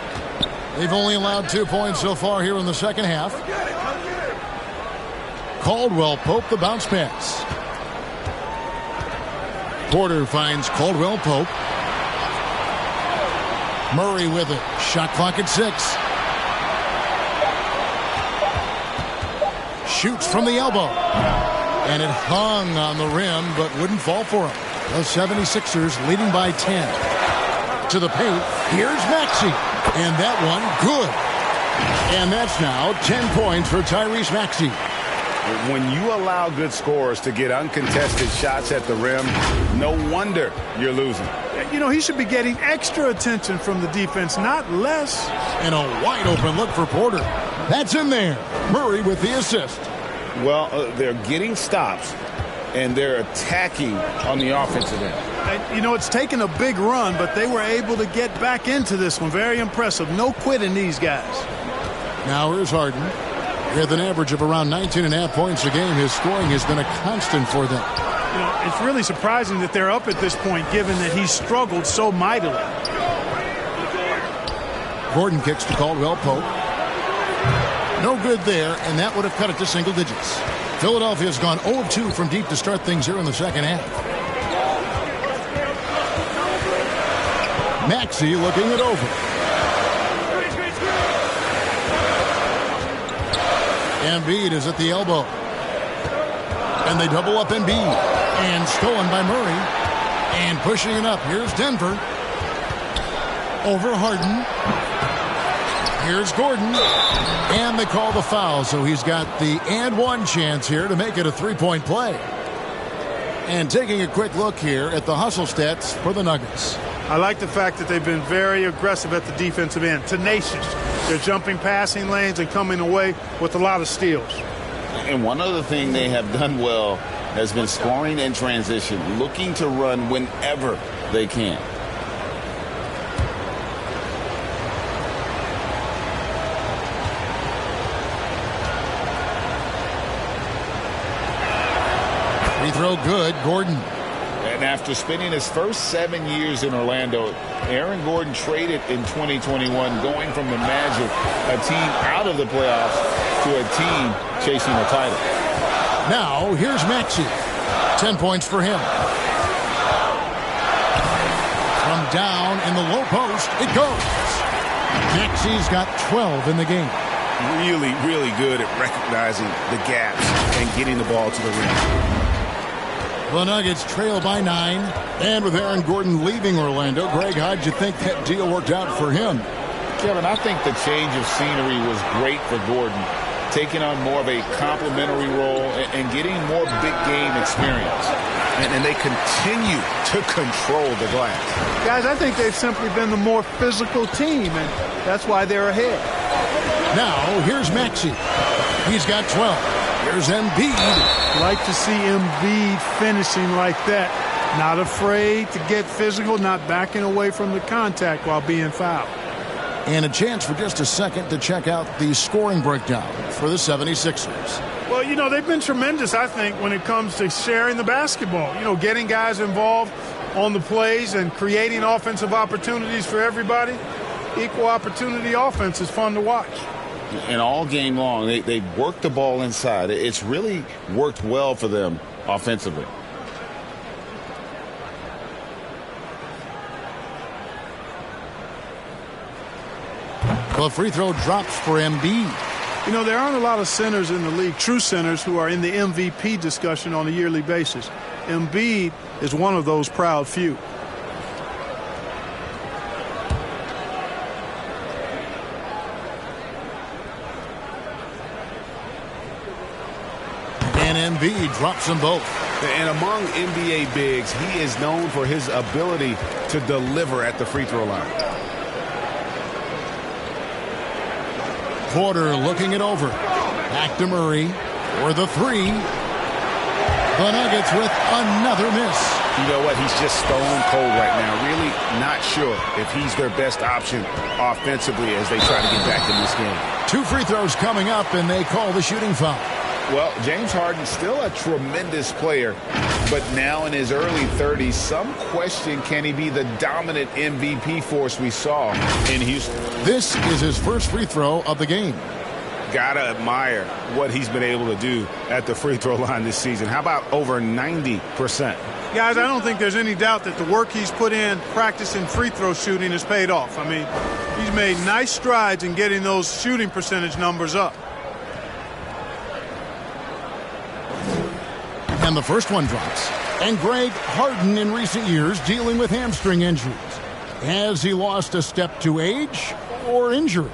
They've only allowed 2 points so far here in the second half. Caldwell Pope the bounce pass. Porter finds Caldwell Pope. Murray with it. Shot clock at 6. Shoots from the elbow. And it hung on the rim but wouldn't fall for him. The 76ers leading by 10. To the paint. Here's Maxey. And that one good. And that's now 10 points for Tyrese Maxey. When you allow good scorers to get uncontested shots at the rim, no wonder you're losing. You know, he should be getting extra attention from the defense, not less. And a wide open look for Porter. That's in there. Murray with the assist. Well, they're getting stops, and they're attacking on the offensive end. You know, it's taken a big run, but they were able to get back into this one. Very impressive. No quitting these guys. Now here's Harden. With an average of around 19.5 points a game, his scoring has been a constant for them. You know, it's really surprising that they're up at this point, given that he struggled so mightily. Gordon kicks to Caldwell Pope. No good there, and that would have cut it to single digits. Philadelphia's gone 0-2 from deep to start things here in the second half. Maxey looking it over. Embiid is at the elbow. And they double up Embiid. And stolen by Murray. And pushing it up. Here's Denver. Over Harden. Here's Gordon. And they call the foul. So he's got the and one chance here to make it a three-point play. And taking a quick look here at the hustle stats for the Nuggets. I like the fact that they've been very aggressive at the defensive end, tenacious. They're jumping passing lanes and coming away with a lot of steals. And one other thing they have done well has been scoring in transition, looking to run whenever they can. Free throw good, Gordon. And after spending his first 7 years in Orlando, Aaron Gordon traded in 2021, going from the Magic, a team out of the playoffs, to a team chasing a title. Now, here's Maxey. 10 points for him. From down in the low post, it goes. Maxey's got 12 in the game. Really, really good at recognizing the gaps and getting the ball to the rim. The Nuggets trail by 9. And with Aaron Gordon leaving Orlando, Greg, how'd you think that deal worked out for him? Kevin, I think the change of scenery was great for Gordon, taking on more of a complimentary role and getting more big game experience. And they continue to control the glass. Guys, I think they've simply been the more physical team, and that's why they're ahead. Now, here's Maxey. He's got 12. Here's Embiid. Like to see Embiid finishing like that. Not afraid to get physical, not backing away from the contact while being fouled. And a chance for just a second to check out the scoring breakdown for the 76ers. Well, you know, they've been tremendous, I think, when it comes to sharing the basketball. You know, getting guys involved on the plays and creating offensive opportunities for everybody. Equal opportunity offense is fun to watch. And all game long, they've worked the ball inside. It's really worked well for them offensively. The free throw drops for Embiid. You know, there aren't a lot of centers in the league, true centers, who are in the MVP discussion on a yearly basis. Embiid is one of those proud few. And Embiid drops them both. And among NBA bigs, he is known for his ability to deliver at the free throw line. Porter looking it over. Back to Murray for the three. The Nuggets with another miss. You know what? He's just stone cold right now. Really not sure if he's their best option offensively as they try to get back in this game. 2 free throws coming up, and they call the shooting foul. Well, James Harden still a tremendous player, but now in his early 30s, some question, can he be the dominant MVP force we saw in Houston? This is his first free throw of the game. Gotta admire what he's been able to do at the free throw line this season. How about over 90%? Guys, I don't think there's any doubt that the work he's put in practicing free throw shooting has paid off. I mean, he's made nice strides in getting those shooting percentage numbers up. And the first one drops. And Greg, Harden in recent years dealing with hamstring injuries. Has he lost a step to age or injury?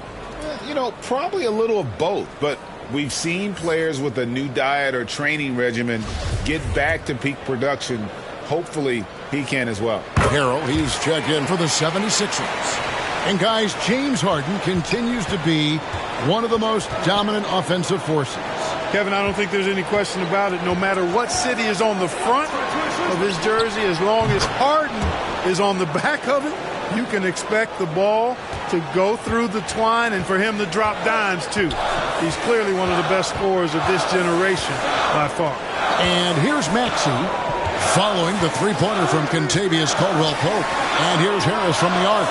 You know, probably a little of both, but we've seen players with a new diet or training regimen get back to peak production. Hopefully, he can as well. Harrell, he's checked in for the 76ers. And guys, James Harden continues to be one of the most dominant offensive forces. Kevin, I don't think there's any question about it. No matter what city is on the front of his jersey, as long as Harden is on the back of it, you can expect the ball to go through the twine and for him to drop dimes, too. He's clearly one of the best scorers of this generation by far. And here's Maxey following the three-pointer from Kentavious Caldwell-Pope. And here's Harris from the arc.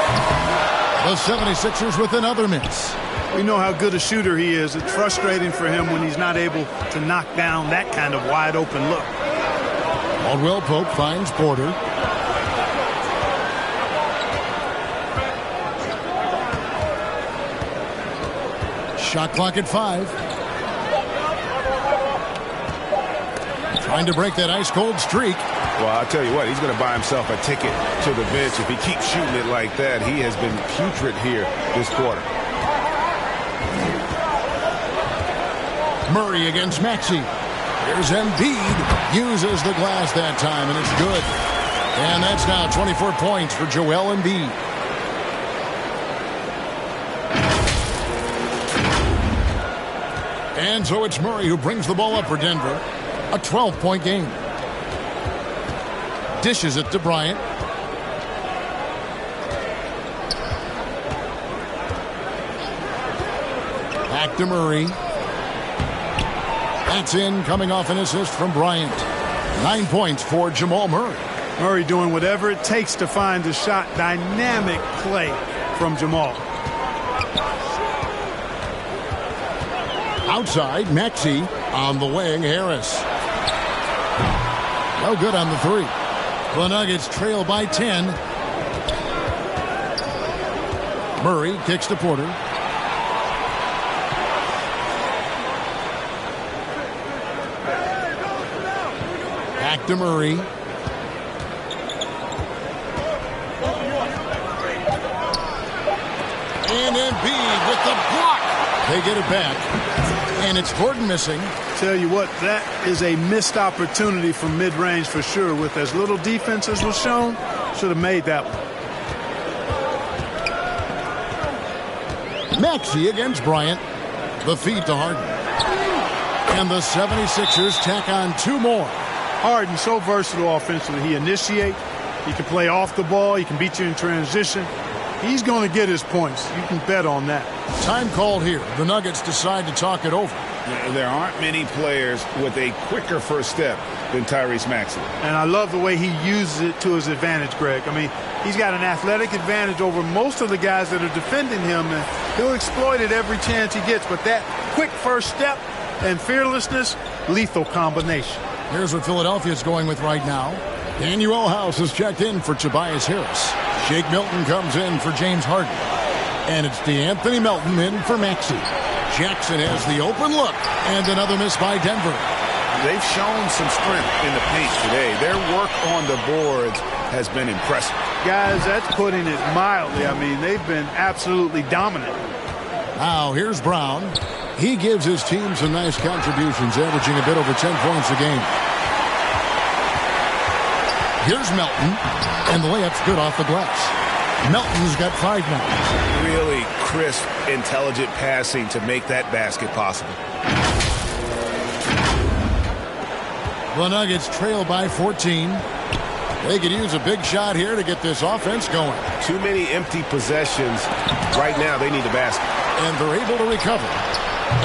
The 76ers with another miss. We know how good a shooter he is. It's frustrating for him when he's not able to knock down that kind of wide-open look. Caldwell-Pope finds Porter. Shot clock at 5. Trying to break that ice-cold streak. Well, I'll tell you what, he's going to buy himself a ticket to the bench. If he keeps shooting it like that, he has been putrid here this quarter. Murray against Maxey. Here's Embiid. Uses the glass that time, and it's good. And that's now 24 points for Joel Embiid. And so it's Murray who brings the ball up for Denver. A 12-point game. Dishes it to Bryant. Back to Murray. That's in, coming off an assist from Bryant. 9 points for Jamal Murray. Murray doing whatever it takes to find the shot. Dynamic play from Jamal. Outside, Maxey on the wing, Harris. No good on the three. The Nuggets trail by 10. Murray kicks to Porter. Back to Murray. And Embiid with the block. They get it back. And it's Gordon missing. Tell you what, that is a missed opportunity from mid-range for sure. With as little defense as was shown, should have made that one. Maxey against Bryant. The feed to Harden. And the 76ers tack on 2 more. Harden so versatile offensively. He initiates. He can play off the ball. He can beat you in transition. He's going to get his points. You can bet on that. Time called here. The Nuggets decide to talk it over. There aren't many players with a quicker first step than Tyrese Maxey. And I love the way he uses it to his advantage, Greg. I mean, he's got an athletic advantage over most of the guys that are defending him, and he'll exploit it every chance he gets. But that quick first step and fearlessness, lethal combination. Here's what Philadelphia's going with right now. Danuel House has checked in for Tobias Harris. Shake Milton comes in for James Harden. And it's DeAnthony Melton in for Maxey. Jackson has the open look. And another miss by Denver. They've shown some strength in the paint today. Their work on the boards has been impressive. Guys, that's putting it mildly. I mean, they've been absolutely dominant. Now, here's Brown. He gives his team some nice contributions, averaging a bit over 10 points a game. Here's Melton, and the layup's good off the glass. Melton's got 5 now. Really crisp, intelligent passing to make that basket possible. The Nuggets trail by 14. They could use a big shot here to get this offense going. Too many empty possessions. Right now, they need a basket. And they're able to recover.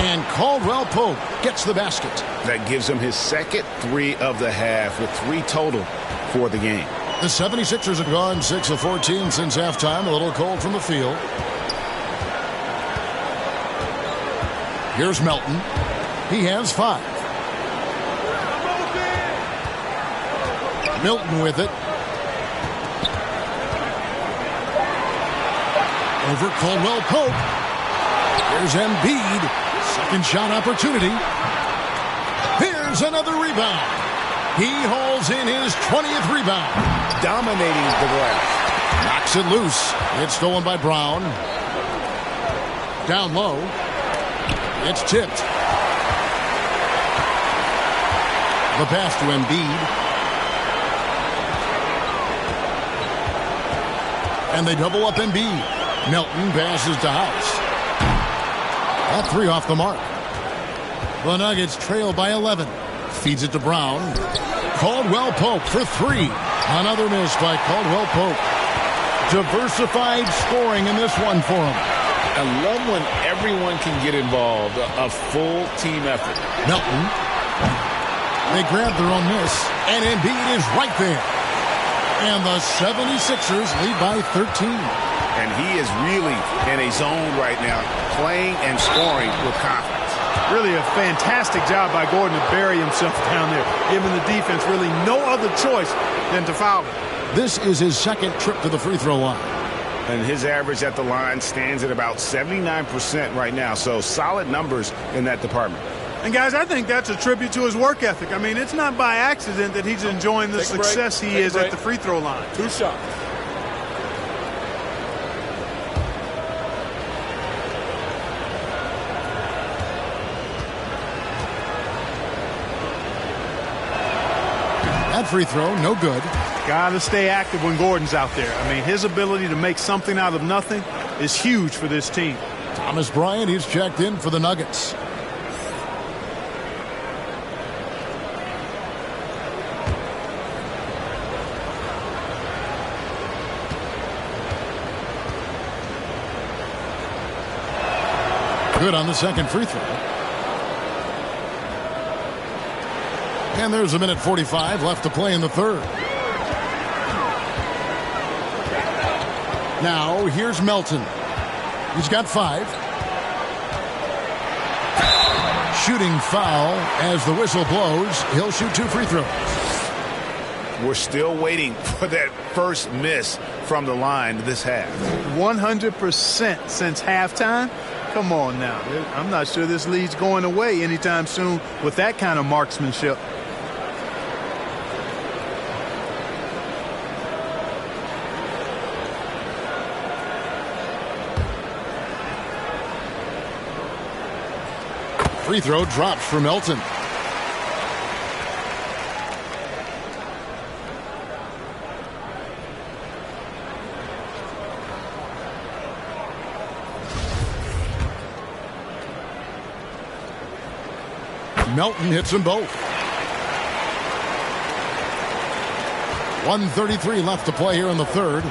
And Caldwell Pope gets the basket. That gives him his second 3 of the half with 3 total for the game. The 76ers have gone 6 of 14 since halftime. A little cold from the field. Here's Melton. He has 5. Milton with it. Over Caldwell Pope. Here's Embiid. Second shot opportunity. Here's another rebound. He hauls in his 20th rebound. Dominating the glass. Knocks it loose. It's stolen by Brown. Down low. It's tipped. The pass to Embiid. And they double up Embiid. Melton passes to House. That 3 off the mark. The Nuggets trail by 11. Feeds it to Brown. Caldwell Pope for 3. Another miss by Caldwell Pope. Diversified scoring in this one for him. I love when everyone can get involved. A full team effort. Melton. They grab their own miss. And Embiid is right there. And the 76ers lead by 13. And he is really in a zone right now, playing and scoring with confidence. Really a fantastic job by Gordon to bury himself down there, giving the defense really no other choice than to foul him. This is his second trip to the free throw line. And his average at the line stands at about 79% right now, so solid numbers in that department. And, guys, I think that's a tribute to his work ethic. I mean, it's not by accident that he's enjoying the success he is at the free throw line. 2 shots. That free throw, no good. Got to stay active when Gordon's out there. I mean, his ability to make something out of nothing is huge for this team. Thomas Bryant, he's checked in for the Nuggets. Good on the second free throw. And there's a minute 45 left to play in the third. Now here's Melton. He's got 5. Shooting foul as the whistle blows. He'll shoot 2 free throws. We're still waiting for that first miss from the line this half. 100% since halftime. Come on now. I'm not sure this lead's going away anytime soon with that kind of marksmanship. Free throw drops for Melton. Melton hits them both. 1:33 left to play here in the third.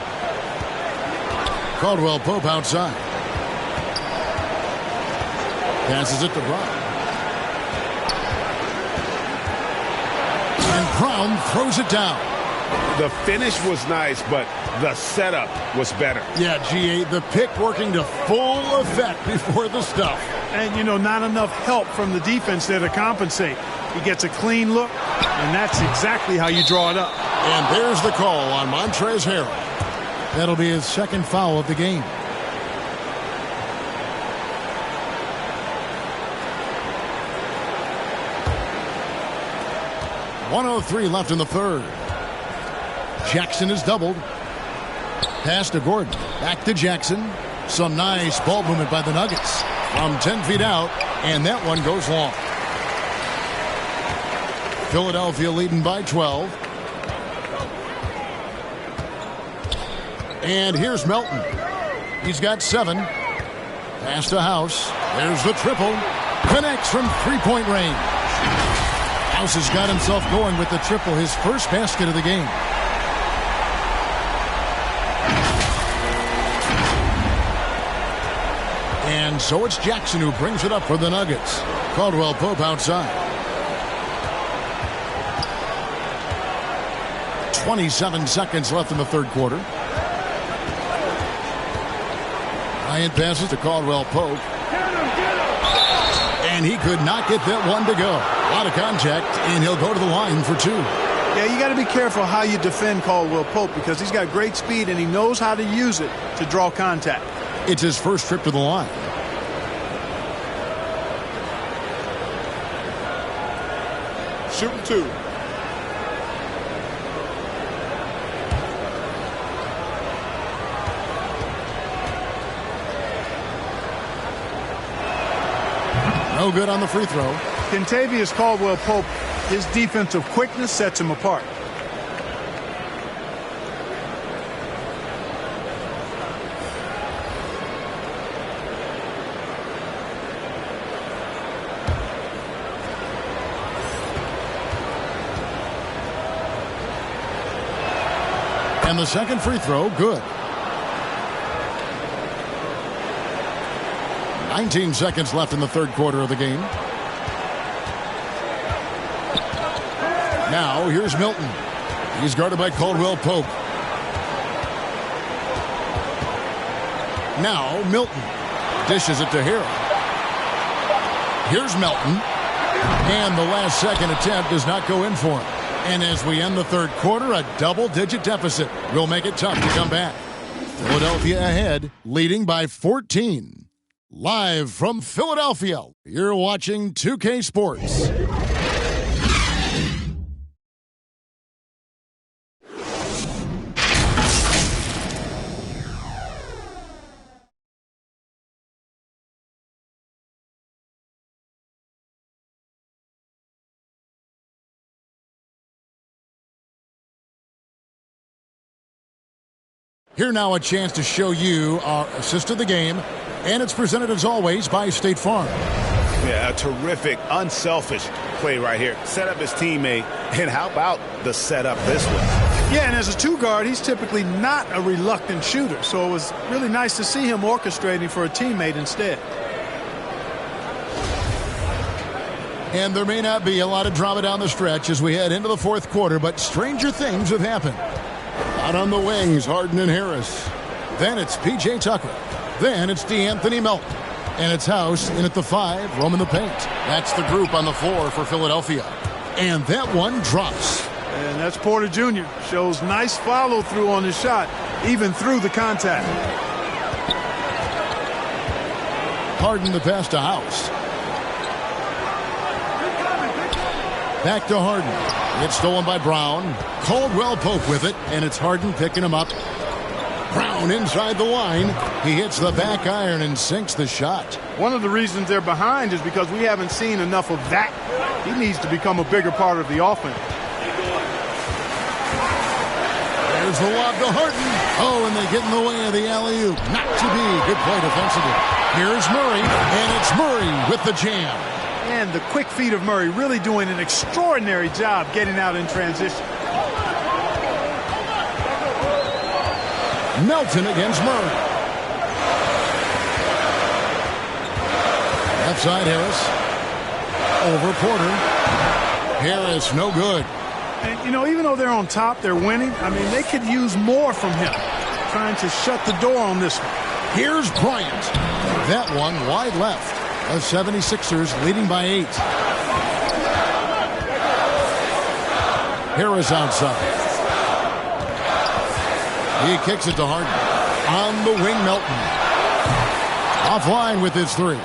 Caldwell Pope outside. Passes it to Brown. And Brown throws it down. The finish was nice, but the setup was better. Yeah, GA, the pick working to full effect before the stuff. And, you know, not enough help from the defense there to compensate. He gets a clean look, and that's exactly how you draw it up. And there's the call on Montrezl Harrell. That'll be his second foul of the game. .103 left in the third. Jackson is doubled. Pass to Gordon. Back to Jackson. Some nice ball movement by the Nuggets. From 10 feet out, and that one goes long. Philadelphia leading by 12. And here's Melton. He's got 7. Pass to House. There's the triple. Connects from three-point range. House has got himself going with the triple, his first basket of the game. And so it's Jackson who brings it up for the Nuggets. Caldwell Pope outside. 27 seconds left in the third quarter. Bryant passes to Caldwell Pope. And he could not get that one to go. A lot of contact, and he'll go to the line for 2. Yeah, you got to be careful how you defend Caldwell Pope because he's got great speed and he knows how to use it to draw contact. It's his first trip to the line. Shooting 2. No good on the free throw. Kentavious Caldwell Pope, his defensive quickness sets him apart. And the second free throw, good. 19 seconds left in the third quarter of the game. Now, here's Milton. He's guarded by Caldwell Pope. Now, Milton dishes it to Harrell. Here's Melton. And the last second attempt does not go in for him. And as we end the third quarter, a double-digit deficit will make it tough to come back. Philadelphia ahead, leading by 14. Live from Philadelphia, you're watching 2K Sports. Here now a chance to show you our assist of the game, and it's presented as always by State Farm. Yeah, a terrific, unselfish play right here. Set up his teammate, and how about the setup this way? Yeah, and as a two guard, he's typically not a reluctant shooter, so it was really nice to see him orchestrating for a teammate instead. And there may not be a lot of drama down the stretch as we head into the fourth quarter, but stranger things have happened. Out on the wings, Harden and Harris. Then it's P.J. Tucker. Then it's DeAnthony Melton. And it's House in at the 5, roaming the paint. That's the group on the floor for Philadelphia. And that one drops. And that's Porter Jr. Shows nice follow-through on his shot, even through the contact. Harden the pass to House. Back to Harden. It's stolen by Brown. Caldwell Pope with it, and it's Harden picking him up. Brown inside the line. He hits the back iron and sinks the shot. One of the reasons they're behind is because we haven't seen enough of that. He needs to become a bigger part of the offense. There's the lob to Harden. Oh, and they get in the way of the alley-oop. Not to be. Good play defensively. Here's Murray, and it's Murray with the jam. And the quick feet of Murray really doing an extraordinary job getting out in transition. Melton against Murray. Left side Harris. Over Porter. Harris, no good. And, you know, even though they're on top, they're winning. I mean, they could use more from him. Trying to shut the door on this one. Here's Bryant. That one wide left. The 76ers leading by 8. Harris outside. He kicks it to Harden. On the wing, Melton. Offline with his 3.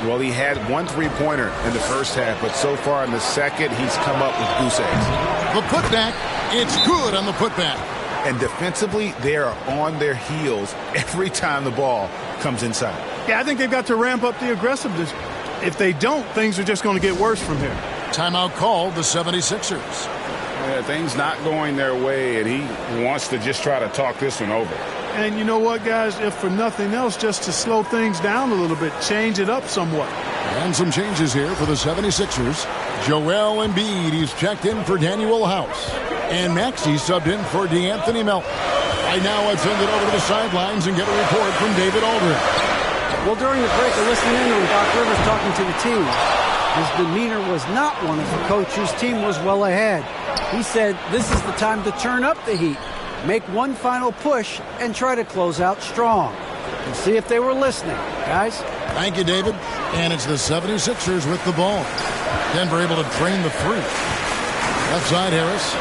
Well, he had 1 3-pointer in the first half, but so far in the second, he's come up with goose eggs. The putback, it's good on the putback. And defensively, they are on their heels every time the ball comes inside. Yeah, I think they've got to ramp up the aggressiveness. If they don't, things are just going to get worse from here. Timeout called the 76ers. Yeah, things not going their way, and he wants to just try to talk this one over. And you know what, guys? If for nothing else, just to slow things down a little bit, change it up somewhat. And some changes here for the 76ers. Joel Embiid, he's checked in for Daniel House. And Maxey subbed in for DeAnthony Melton. Right now, let's send it over to the sidelines and get a report from David Aldridge. Well, during the break, I listened in on Doc Rivers talking to the team. His demeanor was not one of a coach whose team was well ahead. He said this is the time to turn up the heat, make one final push, and try to close out strong. We'll see if they were listening, guys. Thank you, David. And it's the 76ers with the ball. Denver able to drain the 3. Left side, Harris.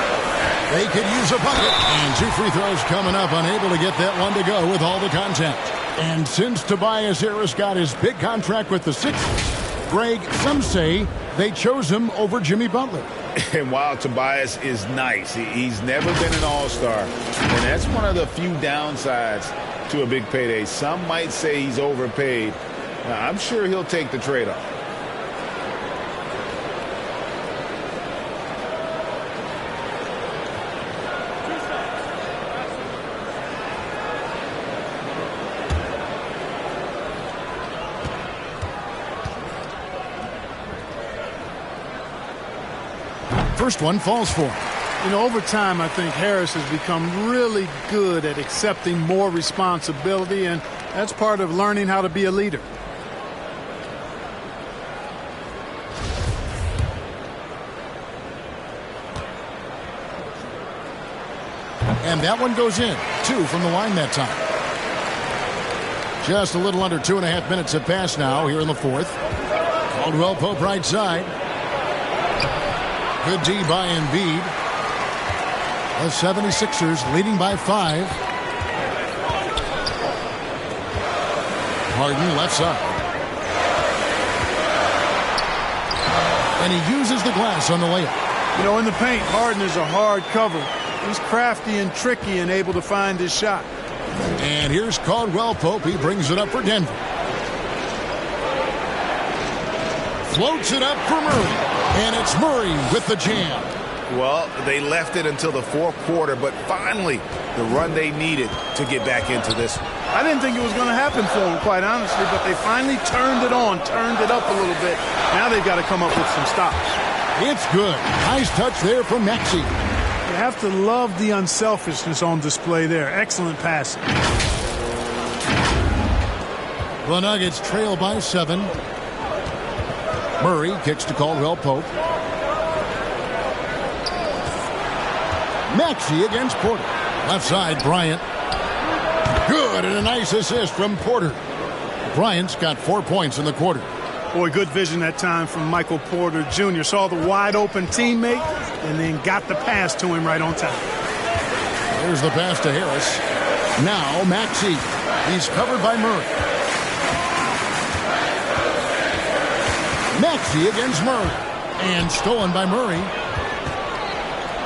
They could use a bucket. And 2 free throws coming up, unable to get that one to go with all the contact. And since Tobias Harris got his big contract with the Sixers, Greg, some say they chose him over Jimmy Butler. And while Tobias is nice, he's never been an all-star. And that's one of the few downsides to a big payday. Some might say he's overpaid. Now, I'm sure he'll take the trade-off. First one falls for him. You know, over time, I think Harris has become really good at accepting more responsibility, and that's part of learning how to be a leader. And that one goes in. 2 from the line that time. Just a little under 2.5 minutes have passed now here in the 4th. Caldwell Pope right side. Good D by Embiid. The 76ers leading by 5. Harden left side. And he uses the glass on the layup. You know, in the paint, Harden is a hard cover. He's crafty and tricky and able to find his shot. And here's Caldwell Pope. He brings it up for Denver. Floats it up for Murray. And it's Murray with the jam. Well, they left it until the fourth quarter, but finally the run they needed to get back into this. I didn't think it was going to happen for them, quite honestly, but they finally turned it on, turned it up a little bit. Now they've got to come up with some stops. It's good. Nice touch there from Maxey. You have to love the unselfishness on display there. Excellent passing. The Nuggets trail by 7. Murray kicks to Caldwell Pope. Maxey against Porter. Left side, Bryant. Good, and a nice assist from Porter. Bryant's got 4 points in the quarter. Boy, good vision that time from Michael Porter Jr. Saw the wide-open teammate and then got the pass to him right on time. Here's the pass to Harris. Now Maxey. He's covered by Murray. Maxey against Murray. And stolen by Murray.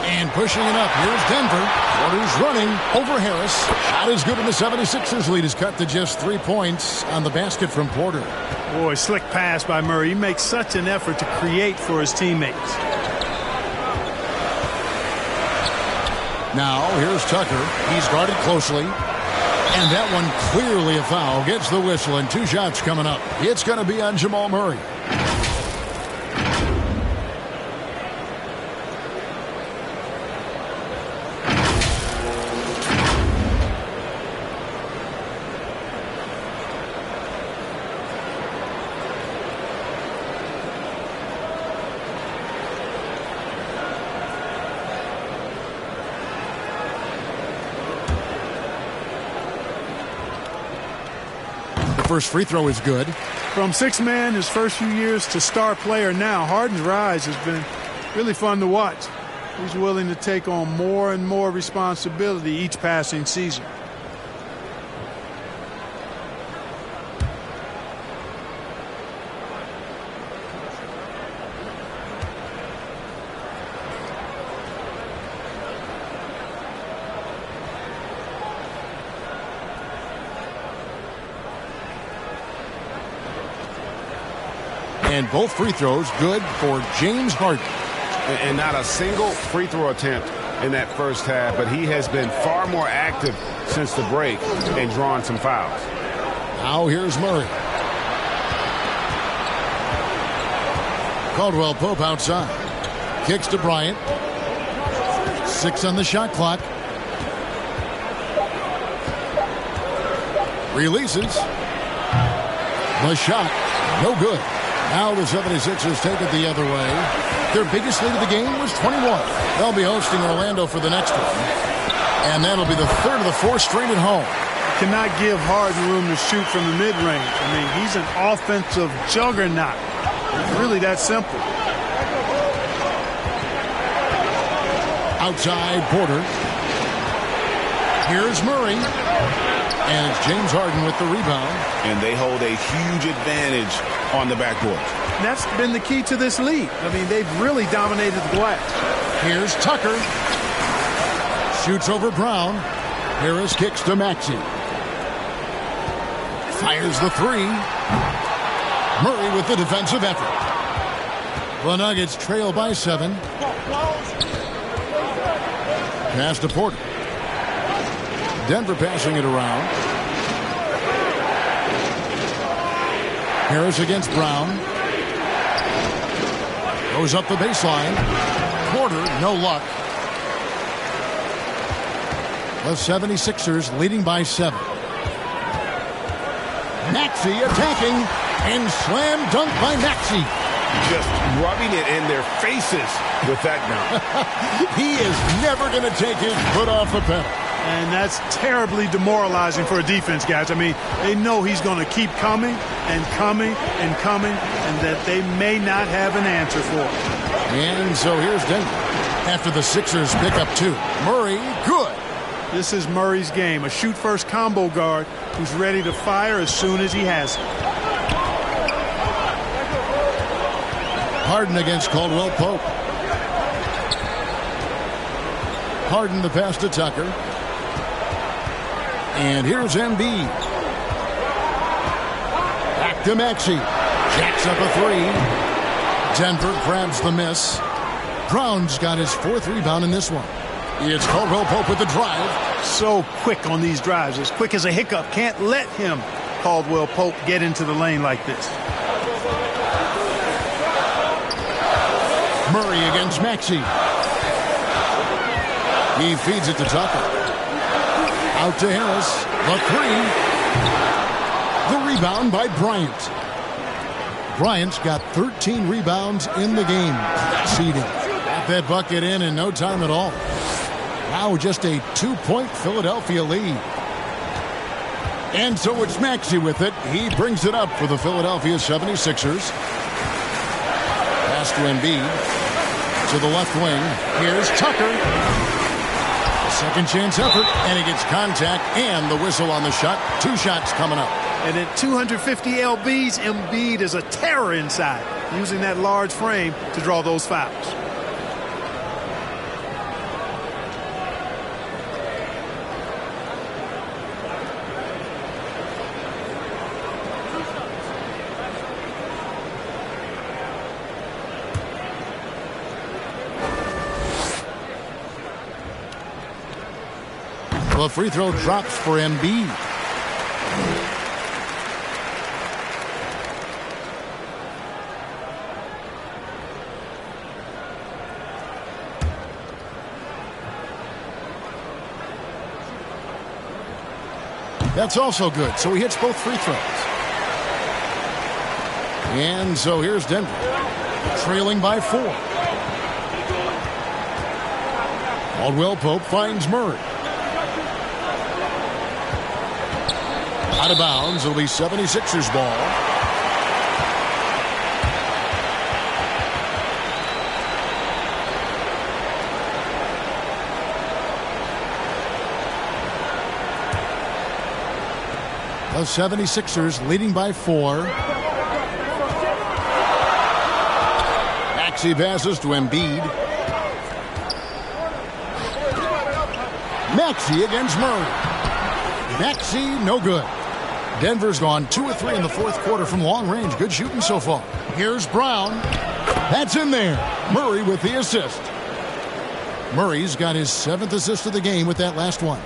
And pushing it up. Here's Denver. Porter's running over Harris. Shot is good, and the 76ers lead is cut to just 3 points on the basket from Porter. Boy, slick pass by Murray. He makes such an effort to create for his teammates. Now, here's Tucker. He's guarded closely. And that one clearly a foul. Gets the whistle, and 2 shots coming up. It's going to be on Jamal Murray. First free throw is good. From 6-man his first few years to star player now, Harden's rise has been really fun to watch. He's willing to take on more and more responsibility each passing season. And both free throws good for James Harden. And not a single free throw attempt in that first half, but he has been far more active since the break and drawn some fouls. Now here's Murray. Caldwell Pope outside. Kicks to Bryant. 6 on the shot clock. Releases. The shot. No good. Now the 76ers take it the other way. Their biggest lead of the game was 21. They'll be hosting Orlando for the next one. And that'll be the third of the 4 straight at home. Cannot give Harden room to shoot from the mid-range. I mean, he's an offensive juggernaut. It's really that simple. Outside Porter. Here's Murray. And it's James Harden with the rebound. And they hold a huge advantage on the backboard. That's been the key to this lead. I mean, they've really dominated the glass. Here's Tucker. Shoots over Brown. Harris kicks to Maxey. Fires the 3. Murray with the defensive effort. The Nuggets trail by 7. Pass to Porter. Denver passing it around. Harris against Brown. Goes up the baseline. Porter, no luck. The 76ers leading by 7. Maxey attacking and slam dunk by Maxey. Just rubbing it in their faces with that now. He is never going to take his foot off the pedal. And that's terribly demoralizing for a defense, guys. I mean, they know he's going to keep coming and coming and coming, and that they may not have an answer for it. And so here's Denver. After the Sixers pick up 2. Murray, good. This is Murray's game, a shoot-first combo guard who's ready to fire as soon as he has it. Harden against Caldwell Pope. Harden the pass to Tucker. And here's Embiid. Back to Maxey. Jacks up a 3. Denver grabs the miss. Brown's got his 4th rebound in this one. It's Caldwell Pope with the drive. So quick on these drives, as quick as a hiccup. Can't let him, Caldwell Pope, get into the lane like this. Murray against Maxey. He feeds it to Tucker. Out to Harris. The 3. The rebound by Bryant. Bryant's got 13 rebounds in the game. Seeding. Got that bucket in no time at all. Now just a 2-point Philadelphia lead. And so it's Maxey with it. He brings it up for the Philadelphia 76ers. Pass to Embiid. To the left wing. Here's Tucker. A second chance effort. And he gets contact and the whistle on the shot. 2 shots coming up. And at 250 lbs, Embiid is a terror inside, using that large frame to draw those fouls. The free throw drops for Embiid. That's also good. So he hits both free throws. And so here's Denver, trailing by 4. Caldwell Pope finds Murray. Out of bounds. It'll be 76ers ball. The 76ers leading by 4. Maxey passes to Embiid. Maxey against Murray. Maxey, no good. Denver's gone 2 of 3 in the 4th quarter from long range. Good shooting so far. Here's Brown. That's in there. Murray with the assist. Murray's got his 7th assist of the game with that last one.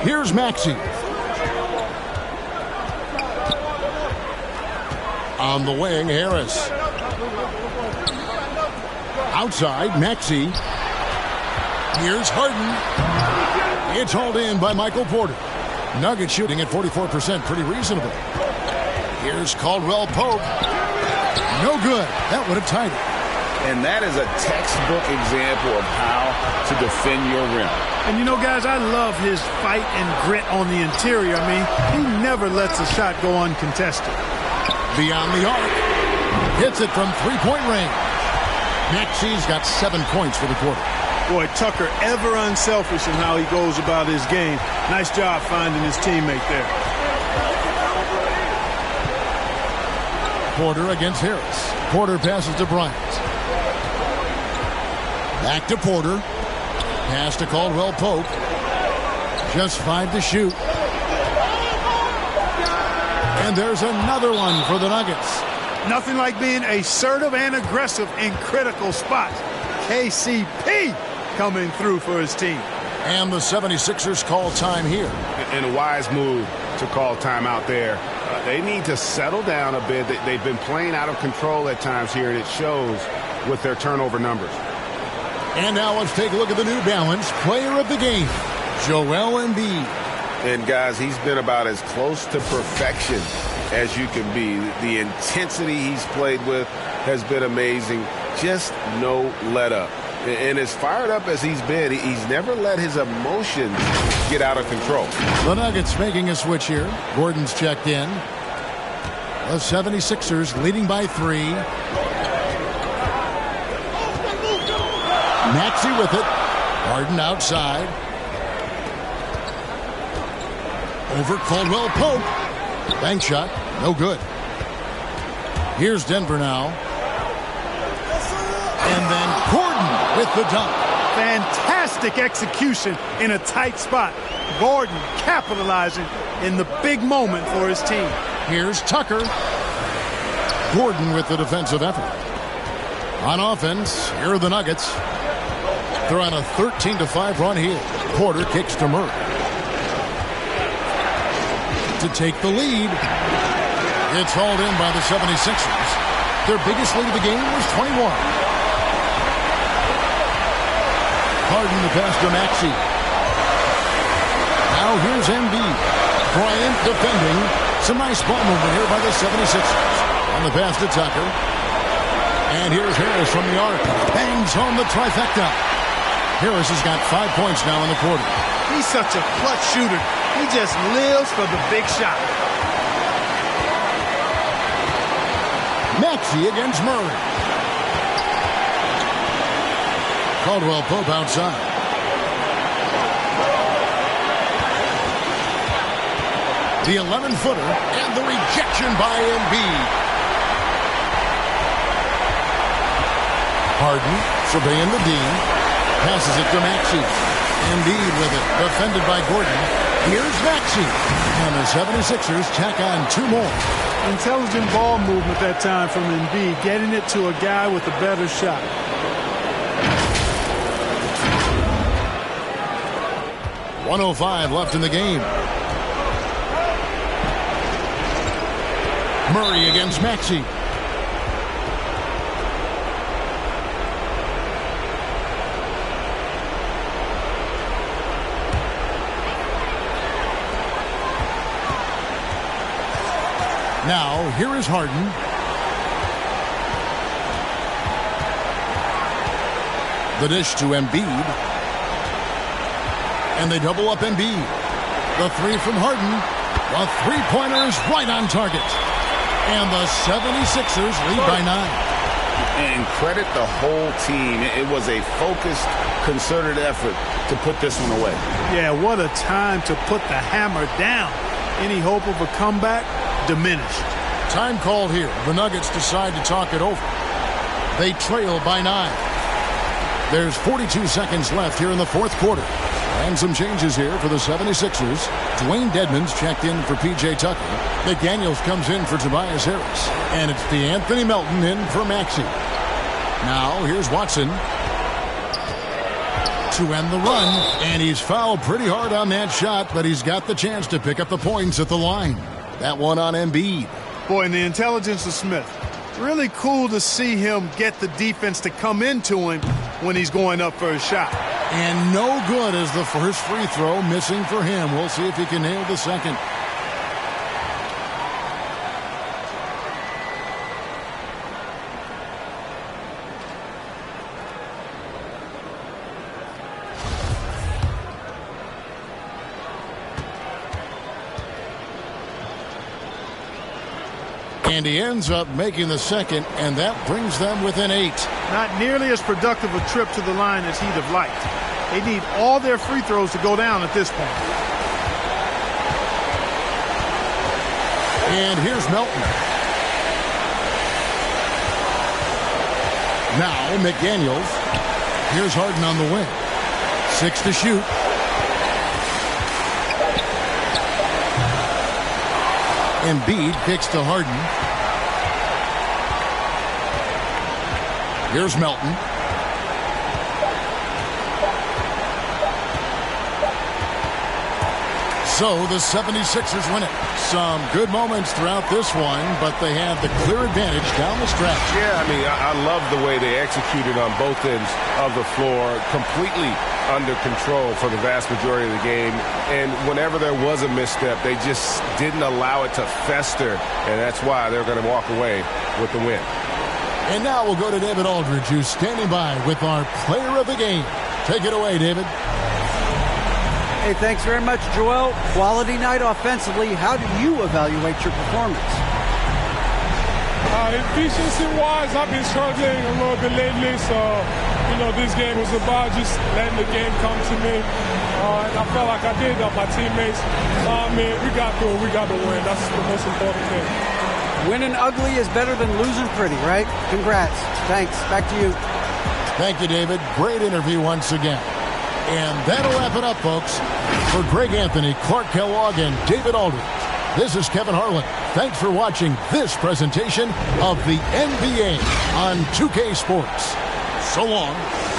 Here's Maxey. On the wing, Harris. Outside, Maxey. Here's Harden. It's hauled in by Michael Porter. Nuggets shooting at 44%, pretty reasonable. Here's Caldwell Pope. No good. That would have tied it. And that is a textbook example of how to defend your rim. And you know, guys, I love his fight and grit on the interior. I mean, he never lets a shot go uncontested. Beyond the arc. Hits it from 3-point range. Maxey's got 7 points for the quarter. Boy, Tucker ever unselfish in how he goes about his game. Nice job finding his teammate there. Porter against Harris. Porter passes to Bryant. Back to Porter. Pass to Caldwell Pope. Just 5 to shoot. And there's another one for the Nuggets. Nothing like being assertive and aggressive in critical spots. KCP coming through for his team. And the 76ers call time here. And a wise move to call time out there. They need to settle down a bit. They've been playing out of control at times here, and it shows with their turnover numbers. And now let's take a look at the New Balance player of the game, Joel Embiid. And, guys, he's been about as close to perfection as you can be. The intensity he's played with has been amazing. Just no let up. And as fired up as he's been, he's never let his emotions get out of control. The Nuggets making a switch here. Gordon's checked in. The 76ers leading by 3. Maxey with it. Harden outside. Over Caldwell Pope. Bank shot. No good. Here's Denver now. And then Gordon with the dunk. Fantastic execution in a tight spot. Gordon capitalizing in the big moment for his team. Here's Tucker. Gordon with the defensive effort. On offense, here are the Nuggets. They're on a 13-5 run here. Porter kicks to Murray. To take the lead. It's hauled in by the 76ers. Their biggest lead of the game was 21. Harden the pass to Maxey. Now here's Embiid. Bryant defending. Some nice ball movement here by the 76ers. On the pass to Tucker. And here's Harris from the arc. Bangs home the trifecta. Harris has got 5 points now in the quarter. He's such a clutch shooter. He just lives for the big shot. Maxey against Murray. Caldwell Pope outside. The 11-footer and the rejection by Embiid. Harden surveying the D. Passes it to Maxey. Embiid with it. Defended by Gordon. Here's Maxey. And the 76ers tack on 2 more. Intelligent ball movement that time from Embiid. Getting it to a guy with a better shot. .105 left in the game. Murray against Maxey. Now, here is Harden. The dish to Embiid. And they double up Embiid. The 3 from Harden. The three-pointer is right on target. And the 76ers lead by 9. And credit the whole team. It was a focused, concerted effort to put this one away. Yeah, what a time to put the hammer down. Any hope of a comeback? Diminished. Time called here. The Nuggets decide to talk it over. They trail by 9. There's 42 seconds left here in the fourth quarter. And some changes here for the 76ers. Dwayne Dedmon's checked in for P.J. Tucker. McDaniels comes in for Tobias Harris. And it's DeAnthony Melton in for Maxey. Now here's Watson to end the run. And he's fouled pretty hard on that shot, but he's got the chance to pick up the points at the line. That one on Embiid. Boy, and the intelligence of Smith. Really cool to see him get the defense to come into him when he's going up for a shot. And no good as the first free throw missing for him. We'll see if he can nail the second. And he ends up making the second, and that brings them within 8. Not nearly as productive a trip to the line as he'd have liked. They need all their free throws to go down at this point. And here's Melton. Now McDaniels. Here's Harden on the wing. 6 to shoot. Embiid kicks to Harden. Here's Melton. So the 76ers win it. Some good moments throughout this one, but they have the clear advantage down the stretch. Yeah, I mean, I love the way they executed on both ends of the floor, completely under control for the vast majority of the game. And whenever there was a misstep, they just didn't allow it to fester, and that's why they're going to walk away with the win. And now we'll go to David Aldridge, who's standing by with our player of the game. Take it away, David. Hey, thanks very much, Joel. Quality night offensively. How do you evaluate your performance? Efficiency-wise, I've been struggling a little bit lately, so, this game was about just letting the game come to me. And I felt like I did help my teammates. We got through. We got the win. That's the most important thing. Winning ugly is better than losing pretty, right? Congrats. Thanks. Back to you. Thank you, David. Great interview once again. And that'll wrap it up, folks. For Greg Anthony, Clark Kellogg, and David Aldridge, This is Kevin Harlan. Thanks for watching this presentation of the NBA on 2K Sports. So long.